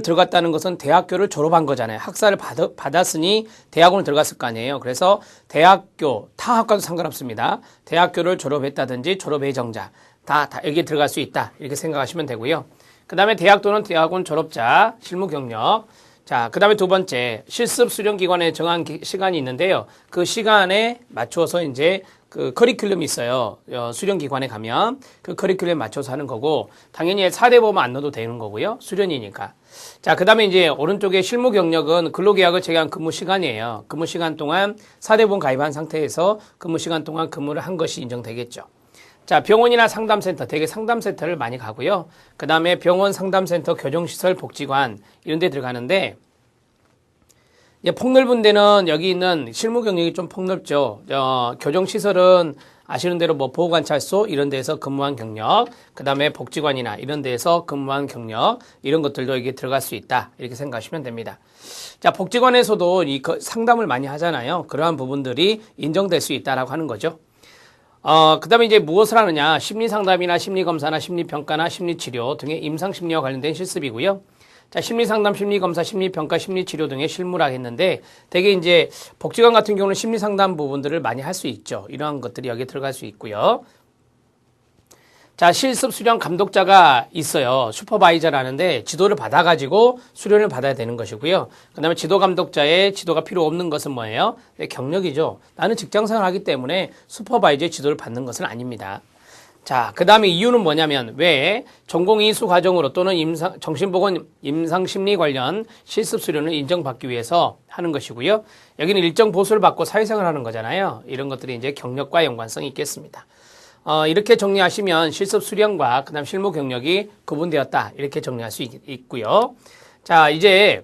들어갔다는 것은 대학교를 졸업한 거잖아요. 학사를 받았으니 대학원을 들어갔을 거 아니에요. 그래서 대학교, 타 학과도 상관없습니다. 대학교를 졸업했다든지 졸업 예정자 다 여기에 들어갈 수 있다. 이렇게 생각하시면 되고요. 그 다음에 대학 또는 대학원 졸업자, 실무 경력. 자, 그 다음에 두 번째, 실습 수련기관에 정한 시간이 있는데요. 그 시간에 맞춰서 이제 그 커리큘럼이 있어요. 수련기관에 가면 그 커리큘럼에 맞춰서 하는 거고, 당연히 4대 보험 안 넣어도 되는 거고요. 수련이니까. 자, 그 다음에 이제 오른쪽에 실무 경력은 근로계약을 체결한 근무 시간이에요. 근무 시간 동안 4대 보험 가입한 상태에서 근무 시간 동안 근무를 한 것이 인정되겠죠. 자, 병원이나 상담센터, 되게 상담센터를 많이 가고요. 그 다음에 병원, 상담센터, 교정시설, 복지관 이런 데 들어가는데, 이제 폭넓은 데는 여기 있는 실무 경력이 좀 폭넓죠. 교정시설은 아시는 대로 뭐 보호관찰소 이런 데에서 근무한 경력, 그 다음에 복지관이나 이런 데에서 근무한 경력, 이런 것들도 여기 들어갈 수 있다. 이렇게 생각하시면 됩니다. 자, 복지관에서도 이 상담을 많이 하잖아요. 그러한 부분들이 인정될 수 있다라고 하는 거죠. 그 다음에 이제 무엇을 하느냐. 심리상담이나 심리검사나 심리평가나 심리치료 등의 임상심리와 관련된 실습이고요. 자, 심리상담, 심리검사, 심리평가, 심리치료 등의 실무라고 했는데, 되게 이제 복지관 같은 경우는 심리상담 부분들을 많이 할 수 있죠. 이러한 것들이 여기에 들어갈 수 있고요. 자, 실습 수련 감독자가 있어요. 슈퍼바이저라는데 지도를 받아가지고 수련을 받아야 되는 것이고요. 그 다음에 지도 감독자의 지도가 필요 없는 것은 뭐예요? 네, 경력이죠. 나는 직장생활 하기 때문에 슈퍼바이저의 지도를 받는 것은 아닙니다. 자, 그 다음에 이유는 뭐냐면 왜 전공이수 과정으로 또는 정신보건 임상심리 관련 실습 수련을 인정받기 위해서 하는 것이고요. 여기는 일정 보수를 받고 사회생활 하는 거잖아요. 이런 것들이 이제 경력과 연관성이 있겠습니다. 이렇게 정리하시면 실습 수련과 그다음 실무 경력이 구분되었다. 이렇게 정리할 수 있고요. 자, 이제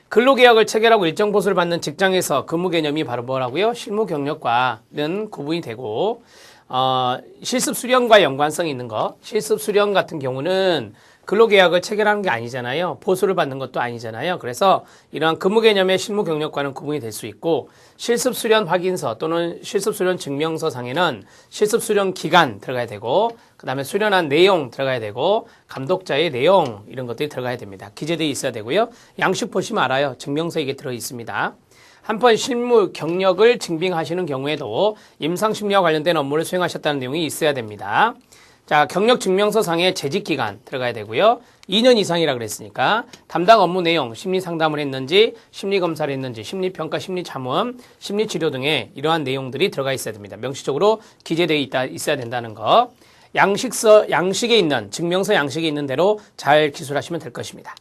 근로계약을 체결하고 일정 보수를 받는 직장에서 근무 개념이 바로 뭐라고요? 실무 경력과는 구분이 되고, 실습 수련과 연관성이 있는 거. 실습 수련 같은 경우는 근로계약을 체결하는 게 아니잖아요. 보수를 받는 것도 아니잖아요. 그래서 이러한 근무 개념의 실무 경력과는 구분이 될 수 있고, 실습 수련 확인서 또는 실습 수련 증명서 상에는 실습 수련 기간 들어가야 되고, 그 다음에 수련한 내용 들어가야 되고, 감독자의 내용 이런 것들이 들어가야 됩니다. 기재되어 있어야 되고요. 양식 보시면 알아요. 증명서에 이게 들어 있습니다. 한편 실무 경력을 증빙하시는 경우에도 임상심리와 관련된 업무를 수행하셨다는 내용이 있어야 됩니다. 자, 경력 증명서 상의 재직 기간 들어가야 되고요. 2년 이상이라 그랬으니까 담당 업무 내용, 심리 상담을 했는지, 심리 검사를 했는지, 심리평가, 심리자문, 심리치료 등의 이러한 내용들이 들어가 있어야 됩니다. 명시적으로 기재되어 있어야 된다는 거. 양식에 있는, 증명서 양식에 있는 대로 잘 기술하시면 될 것입니다.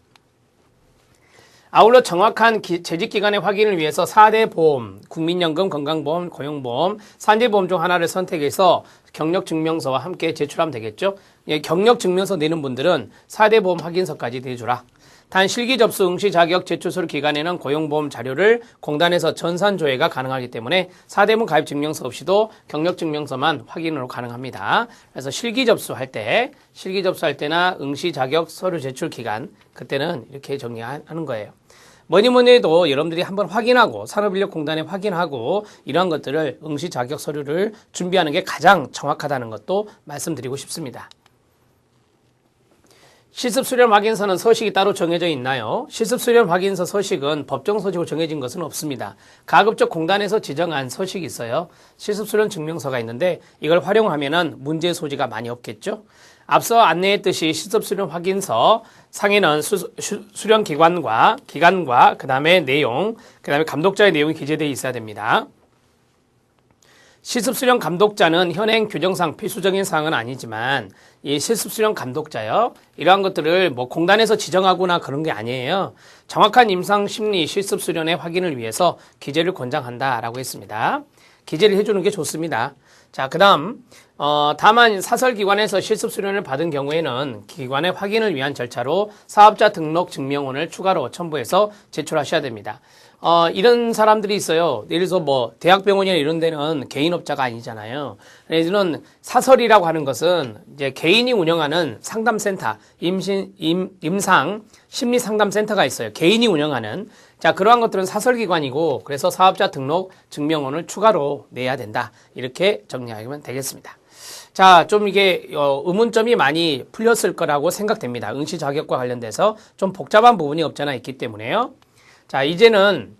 아울러 정확한 재직기간의 확인을 위해서 4대 보험, 국민연금, 건강보험, 고용보험, 3대 보험 중 하나를 선택해서 경력증명서와 함께 제출하면 되겠죠. 경력증명서 내는 분들은 4대 보험 확인서까지 내주라. 단 실기 접수 응시 자격 제출서 기간에는 고용보험 자료를 공단에서 전산조회가 가능하기 때문에 4대문 가입 증명서 없이도 경력증명서만 확인으로 가능합니다. 그래서 실기 접수할 때나 응시 자격 서류 제출 기간, 그때는 이렇게 정리하는 거예요. 뭐니 해도 여러분들이 한번 확인하고 산업인력공단에 확인하고 이러한 것들을 응시 자격 서류를 준비하는 게 가장 정확하다는 것도 말씀드리고 싶습니다. 실습수련 확인서는 서식이 따로 정해져 있나요? 실습수련 확인서 서식은 법정 서식으로 정해진 것은 없습니다. 가급적 공단에서 지정한 서식이 있어요. 실습수련 증명서가 있는데 이걸 활용하면은 문제 소지가 많이 없겠죠? 앞서 안내했듯이 실습수련 확인서 상에는 수련 기간과 그 다음에 내용, 그 다음에 감독자의 내용이 기재되어 있어야 됩니다. 실습수련 감독자는 현행 규정상 필수적인 사항은 아니지만 이 실습수련 감독자요, 이러한 것들을 뭐 공단에서 지정하거나 그런 게 아니에요. 정확한 임상심리 실습수련의 확인을 위해서 기재를 권장한다라고 했습니다. 기재를 해주는 게 좋습니다. 자, 그 다음 다만 사설기관에서 실습수련을 받은 경우에는 기관의 확인을 위한 절차로 사업자 등록 증명원을 추가로 첨부해서 제출하셔야 됩니다. 이런 사람들이 있어요. 예를 들어서 뭐 대학병원이나 이런 데는 개인업자가 아니잖아요. 얘들은 사설이라고 하는 것은 이제 개인이 운영하는 상담센터, 임상 심리상담센터가 있어요. 개인이 운영하는. 자, 그러한 것들은 사설기관이고, 그래서 사업자 등록 증명원을 추가로 내야 된다. 이렇게 정리하면 되겠습니다. 자, 좀 이게 의문점이 많이 풀렸을 거라고 생각됩니다. 응시 자격과 관련돼서 좀 복잡한 부분이 없잖아 있기 때문에요. 자, 이제는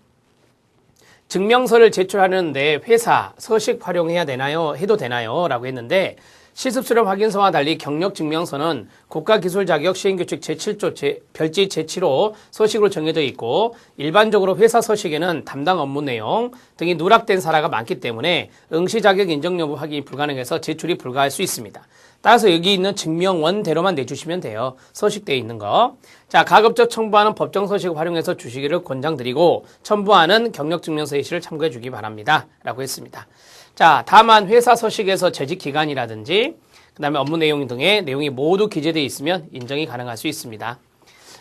증명서를 제출하는데 회사 서식 활용해야 되나요? 해도 되나요? 라고 했는데, 실습수련 확인서와 달리 경력증명서는 국가기술자격 시행규칙 제7조 별지 제7호 서식으로 정해져 있고 일반적으로 회사 서식에는 담당 업무 내용 등이 누락된 사례가 많기 때문에 응시자격 인정 여부 확인이 불가능해서 제출이 불가할 수 있습니다. 따라서 여기 있는 증명원대로만 내주시면 돼요. 서식되어 있는 거. 자, 가급적 첨부하는 법정 서식을 활용해서 주시기를 권장드리고 첨부하는 경력증명서 예시를 참고해 주기 바랍니다. 라고 했습니다. 자, 다만 회사 서식에서 재직 기간이라든지 그 다음에 업무 내용 등의 내용이 모두 기재되어 있으면 인정이 가능할 수 있습니다.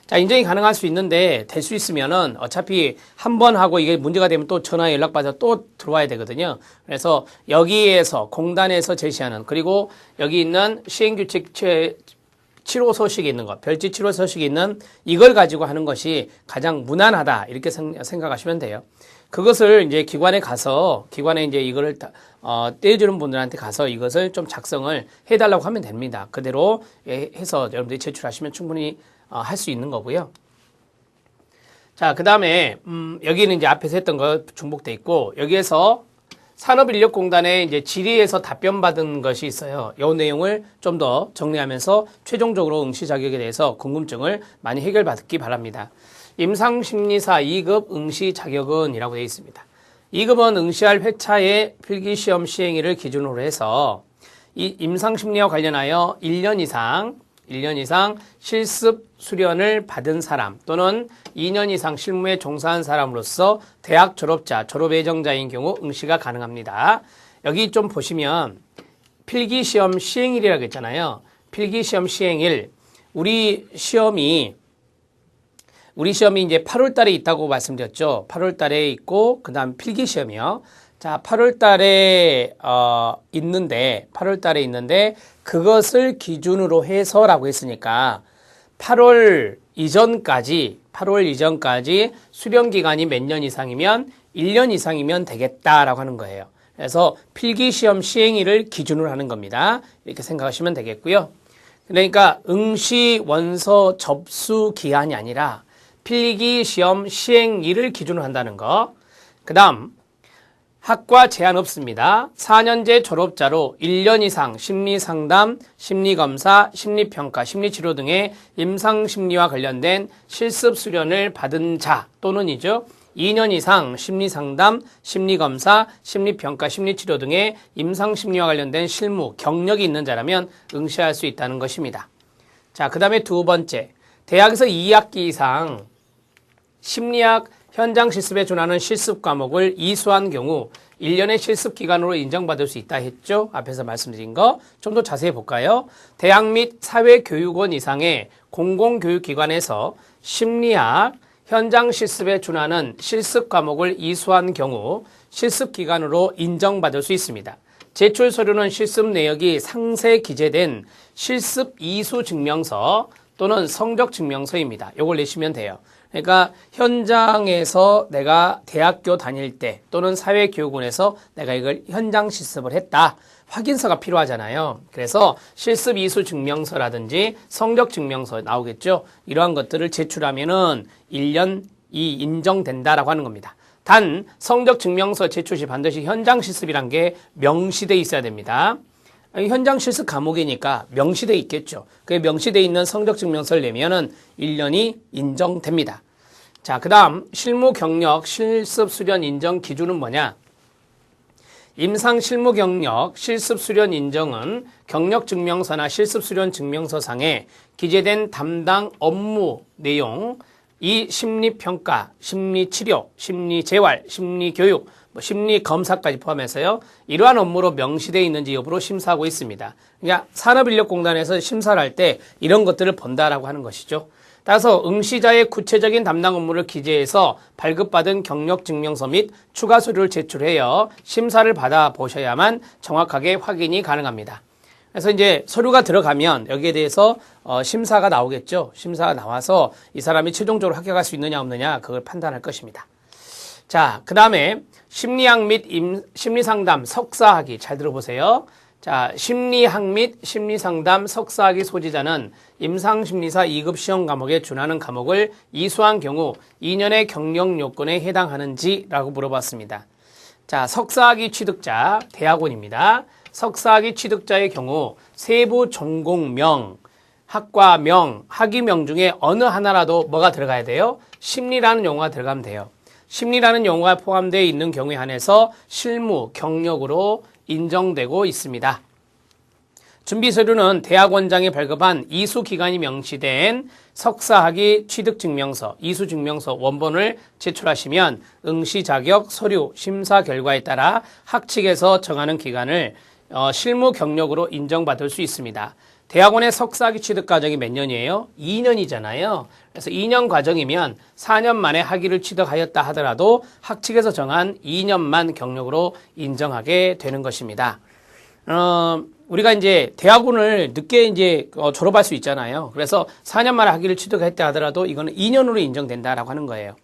자, 인정이 가능할 수 있는데 될 수 있으면은 어차피 한 번 하고 이게 문제가 되면 또 전화 연락받아 또 들어와야 되거든요. 그래서 여기에서 공단에서 제시하는 그리고 여기 있는 시행규칙 7호 서식에 있는 것, 별지 7호 서식에 있는 이걸 가지고 하는 것이 가장 무난하다 이렇게 생각하시면 돼요. 그것을 이제 기관에 이제 이거를 떼주는 분들한테 가서 이것을 좀 작성을 해달라고 하면 됩니다. 그대로 해서 여러분들이 제출하시면 충분히 할 수 있는 거고요. 자, 그 다음에 여기는 이제 앞에서 했던 거 중복돼 있고 여기에서 산업인력공단에 이제 질의에서 답변 받은 것이 있어요. 이 내용을 좀 더 정리하면서 최종적으로 응시 자격에 대해서 궁금증을 많이 해결받기 바랍니다. 임상심리사 2급 응시 자격은 이라고 되어 있습니다. 2급은 응시할 회차의 필기시험 시행일을 기준으로 해서 이 임상심리와 관련하여 1년 이상 실습 수련을 받은 사람 또는 2년 이상 실무에 종사한 사람으로서 대학 졸업자, 졸업 예정자인 경우 응시가 가능합니다. 여기 좀 보시면 필기시험 시행일이라고 했잖아요. 필기시험 시행일, 우리 시험이 이제 8월 달에 있다고 말씀드렸죠. 8월 달에 있고, 그 다음 필기시험이요. 자, 8월 달에 있는데, 그것을 기준으로 해서라고 했으니까, 8월 이전까지 수련 기간이 몇 년 이상이면 1년 이상이면 되겠다라고 하는 거예요. 그래서 필기시험 시행일을 기준으로 하는 겁니다. 이렇게 생각하시면 되겠고요. 그러니까 응시 원서 접수 기한이 아니라 필기시험 시행일을 기준으로 한다는 거. 그 다음 학과 제한 없습니다. 4년제 졸업자로 1년 이상 심리상담, 심리검사, 심리평가, 심리치료 등의 임상심리와 관련된 실습 수련을 받은 자 또는이죠. 2년 이상 심리상담, 심리검사, 심리평가, 심리치료 등의 임상심리와 관련된 실무, 경력이 있는 자라면 응시할 수 있다는 것입니다. 자, 그 다음에 두 번째, 대학에서 2학기 이상 심리학 현장 실습에 준하는 실습 과목을 이수한 경우 1년의 실습 기간으로 인정받을 수 있다 했죠? 앞에서 말씀드린 거 좀 더 자세히 볼까요? 대학 및 사회교육원 이상의 공공교육기관에서 심리학 현장 실습에 준하는 실습 과목을 이수한 경우 실습 기간으로 인정받을 수 있습니다. 제출 서류는 실습 내역이 상세 기재된 실습 이수 증명서 또는 성적 증명서입니다. 이걸 내시면 돼요. 그러니까 현장에서 내가 대학교 다닐 때 또는 사회교육원에서 내가 이걸 현장 실습을 했다. 확인서가 필요하잖아요. 그래서 실습 이수 증명서라든지 성적 증명서 나오겠죠. 이러한 것들을 제출하면은 1년이 인정된다라고 하는 겁니다. 단 성적 증명서 제출 시 반드시 현장 실습이란 게 명시돼 있어야 됩니다. 현장 실습 과목이니까 명시돼 있겠죠. 그 명시돼 있는 성적 증명서를 내면은 1년이 인정됩니다. 자, 그 다음 실무 경력 실습 수련 인정 기준은 뭐냐? 임상 실무 경력 실습 수련 인정은 경력 증명서나 실습 수련 증명서상에 기재된 담당 업무 내용, 이 심리평가, 심리치료, 심리재활, 심리교육, 심리검사까지 포함해서요. 이러한 업무로 명시되어 있는지 여부로 심사하고 있습니다. 그러니까 산업인력공단에서 심사를 할 때 이런 것들을 본다라고 하는 것이죠. 따라서 응시자의 구체적인 담당 업무를 기재해서 발급받은 경력증명서 및 추가 서류를 제출하여 심사를 받아보셔야만 정확하게 확인이 가능합니다. 그래서 이제 서류가 들어가면 여기에 대해서 심사가 나오겠죠. 심사가 나와서 이 사람이 최종적으로 합격할 수 있느냐 없느냐 그걸 판단할 것입니다. 자, 그 다음에 심리학 및 심리상담 석사학위 잘 들어보세요. 자, 심리학 및 심리상담 석사학위 소지자는 임상심리사 2급 시험 과목에 준하는 과목을 이수한 경우 2년의 경력 요건에 해당하는지라고 물어봤습니다. 자, 석사학위 취득자 대학원입니다. 석사학위 취득자의 경우 세부 전공명, 학과명, 학위명 중에 어느 하나라도 뭐가 들어가야 돼요? 심리라는 용어가 들어가면 돼요. 심리라는 용어가 포함되어 있는 경우에 한해서 실무, 경력으로 인정되고 있습니다. 준비서류는 대학원장이 발급한 이수기간이 명시된 석사학위 취득증명서, 이수증명서 원본을 제출하시면 응시 자격 서류 심사 결과에 따라 학칙에서 정하는 기간을 실무 경력으로 인정받을 수 있습니다. 대학원의 석사학위 취득 과정이 몇 년이에요? 2년이잖아요. 그래서 2년 과정이면 4년 만에 학위를 취득하였다 하더라도 학칙에서 정한 2년만 경력으로 인정하게 되는 것입니다. 우리가 이제 대학원을 늦게 이제 졸업할 수 있잖아요. 그래서 4년 만에 학위를 취득했다 하더라도 이거는 2년으로 인정된다라고 하는 거예요.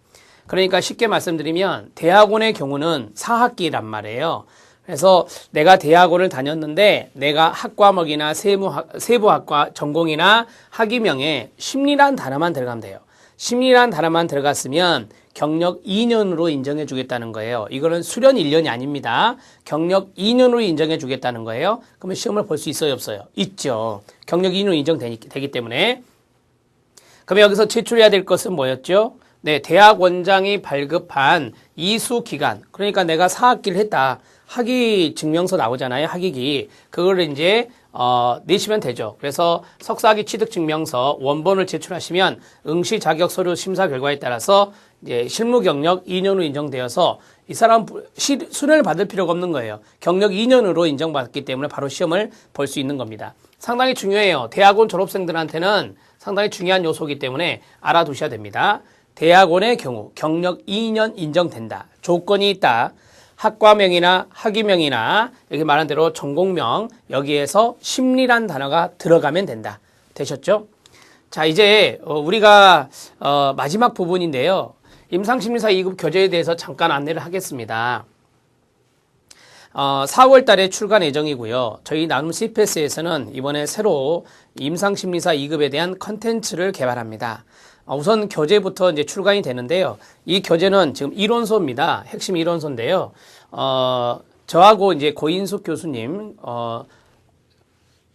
그러니까 쉽게 말씀드리면 대학원의 경우는 4학기란 말이에요. 그래서 내가 대학원을 다녔는데 내가 학과목이나 세부학과 전공이나 학위명에 심리란 단어만 들어가면 돼요. 심리란 단어만 들어갔으면 경력 2년으로 인정해 주겠다는 거예요. 이거는 수련 1년이 아닙니다. 경력 2년으로 인정해 주겠다는 거예요. 그러면 시험을 볼 수 있어요, 없어요? 있죠. 경력 2년으로 인정되기 때문에. 그러면 여기서 제출해야 될 것은 뭐였죠? 네, 대학원장이 발급한 이수기간. 그러니까 내가 4학기를 했다. 학위 증명서 나오잖아요. 학위기. 그거를 이제 내시면 되죠. 그래서 석사학위 취득 증명서 원본을 제출하시면 응시 자격 서류 심사 결과에 따라서 이제 실무 경력 2년으로 인정되어서 이 사람 수련을 받을 필요가 없는 거예요. 경력 2년으로 인정받기 때문에 바로 시험을 볼 수 있는 겁니다. 상당히 중요해요. 대학원 졸업생들한테는 상당히 중요한 요소이기 때문에 알아두셔야 됩니다. 대학원의 경우 경력 2년 인정된다. 조건이 있다. 학과명이나 학위명이나 여기 말한 대로 전공명 여기에서 심리란 단어가 들어가면 된다. 되셨죠? 자, 이제 우리가 마지막 부분인데요. 임상심리사 2급 교재에 대해서 잠깐 안내를 하겠습니다. 4월 달에 출간 예정이고요. 저희 나눔 CPS에서는 이번에 새로 임상심리사 2급에 대한 컨텐츠를 개발합니다. 우선 교재부터 이제 출간이 되는데요. 이 교재는 지금 이론서입니다. 핵심 이론서인데요. 저하고 이제 고인숙 교수님,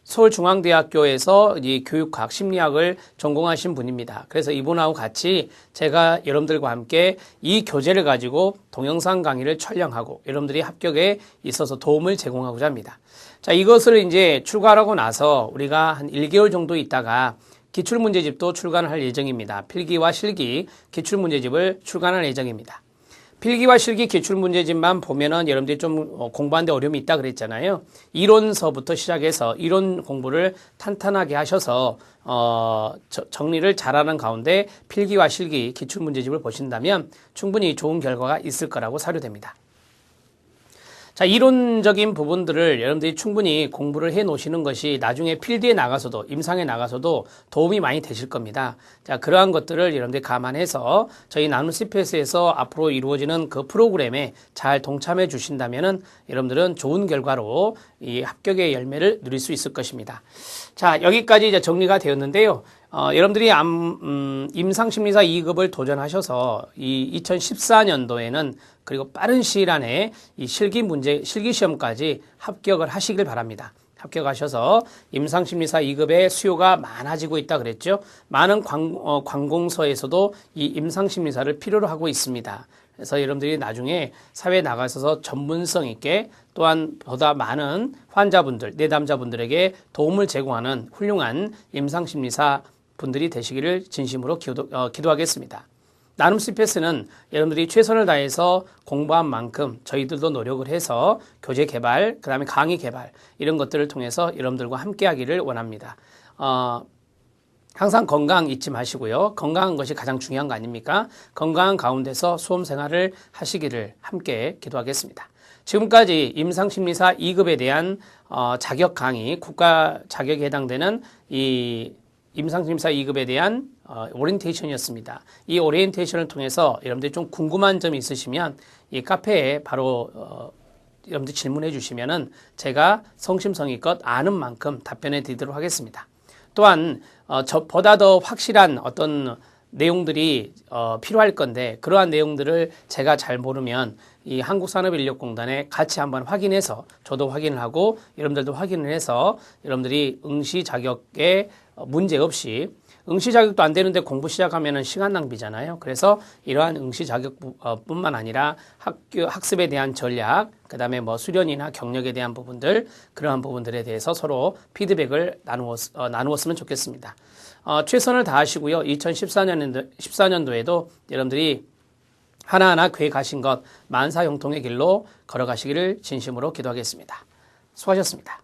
서울중앙대학교에서 이 교육학, 심리학을 전공하신 분입니다. 그래서 이분하고 같이 제가 여러분들과 함께 이 교재를 가지고 동영상 강의를 촬영하고 여러분들이 합격에 있어서 도움을 제공하고자 합니다. 자, 이것을 이제 출간하고 나서 우리가 한 1개월 정도 있다가 기출문제집도 출간할 예정입니다. 필기와 실기 기출문제집을 출간할 예정입니다. 필기와 실기 기출문제집만 보면은 여러분들이 좀 공부하는데 어려움이 있다 그랬잖아요. 이론서부터 시작해서 이론 공부를 탄탄하게 하셔서 정리를 잘하는 가운데 필기와 실기 기출문제집을 보신다면 충분히 좋은 결과가 있을 거라고 사료됩니다. 자, 이론적인 부분들을 여러분들이 충분히 공부를 해 놓으시는 것이 나중에 필드에 나가서도, 임상에 나가서도 도움이 많이 되실 겁니다. 자, 그러한 것들을 여러분들이 감안해서 저희 나눔 CPS에서 앞으로 이루어지는 그 프로그램에 잘 동참해 주신다면은 여러분들은 좋은 결과로 이 합격의 열매를 누릴 수 있을 것입니다. 자, 여기까지 이제 정리가 되었는데요. 여러분들이 임상심리사 2급을 도전하셔서 이 2014년도에는 그리고 빠른 시일 안에 이 실기 시험까지 합격을 하시길 바랍니다. 합격하셔서 임상심리사 2급의 수요가 많아지고 있다 그랬죠. 많은 관공서에서도 이 임상심리사를 필요로 하고 있습니다. 그래서 여러분들이 나중에 사회에 나가셔서 전문성 있게 또한 보다 많은 환자분들, 내담자분들에게 도움을 제공하는 훌륭한 임상심리사 분들이 되시기를 진심으로 기도하겠습니다. 나눔 CPS는 여러분들이 최선을 다해서 공부한 만큼 저희들도 노력을 해서 교재 개발, 그 다음에 강의 개발 이런 것들을 통해서 여러분들과 함께 하기를 원합니다. 항상 건강 잊지 마시고요. 건강한 것이 가장 중요한 거 아닙니까? 건강한 가운데서 수험 생활을 하시기를 함께 기도하겠습니다. 지금까지 임상심리사 2급에 대한 자격 강의, 국가 자격에 해당되는 이 임상심리사 2급에 대한 오리엔테이션이었습니다. 이 오리엔테이션을 통해서 여러분들이 좀 궁금한 점이 있으시면 이 카페에 바로 여러분들 질문해 주시면은 제가 성심성의껏 아는 만큼 답변해 드리도록 하겠습니다. 또한 저보다 더 확실한 어떤 내용들이 필요할 건데 그러한 내용들을 제가 잘 모르면 이 한국산업인력공단에 같이 한번 확인해서 저도 확인을 하고 여러분들도 확인을 해서 여러분들이 응시 자격에 문제 없이 응시 자격도 안 되는데 공부 시작하면은 시간 낭비잖아요. 그래서 이러한 응시 자격뿐만 아니라 학습에 대한 전략, 그다음에 뭐 수련이나 경력에 대한 부분들, 그러한 부분들에 대해서 서로 피드백을 나누었으면 좋겠습니다. 최선을 다하시고요. 2014년도에도 여러분들이 하나하나 계획하신 것 만사형통의 길로 걸어가시기를 진심으로 기도하겠습니다. 수고하셨습니다.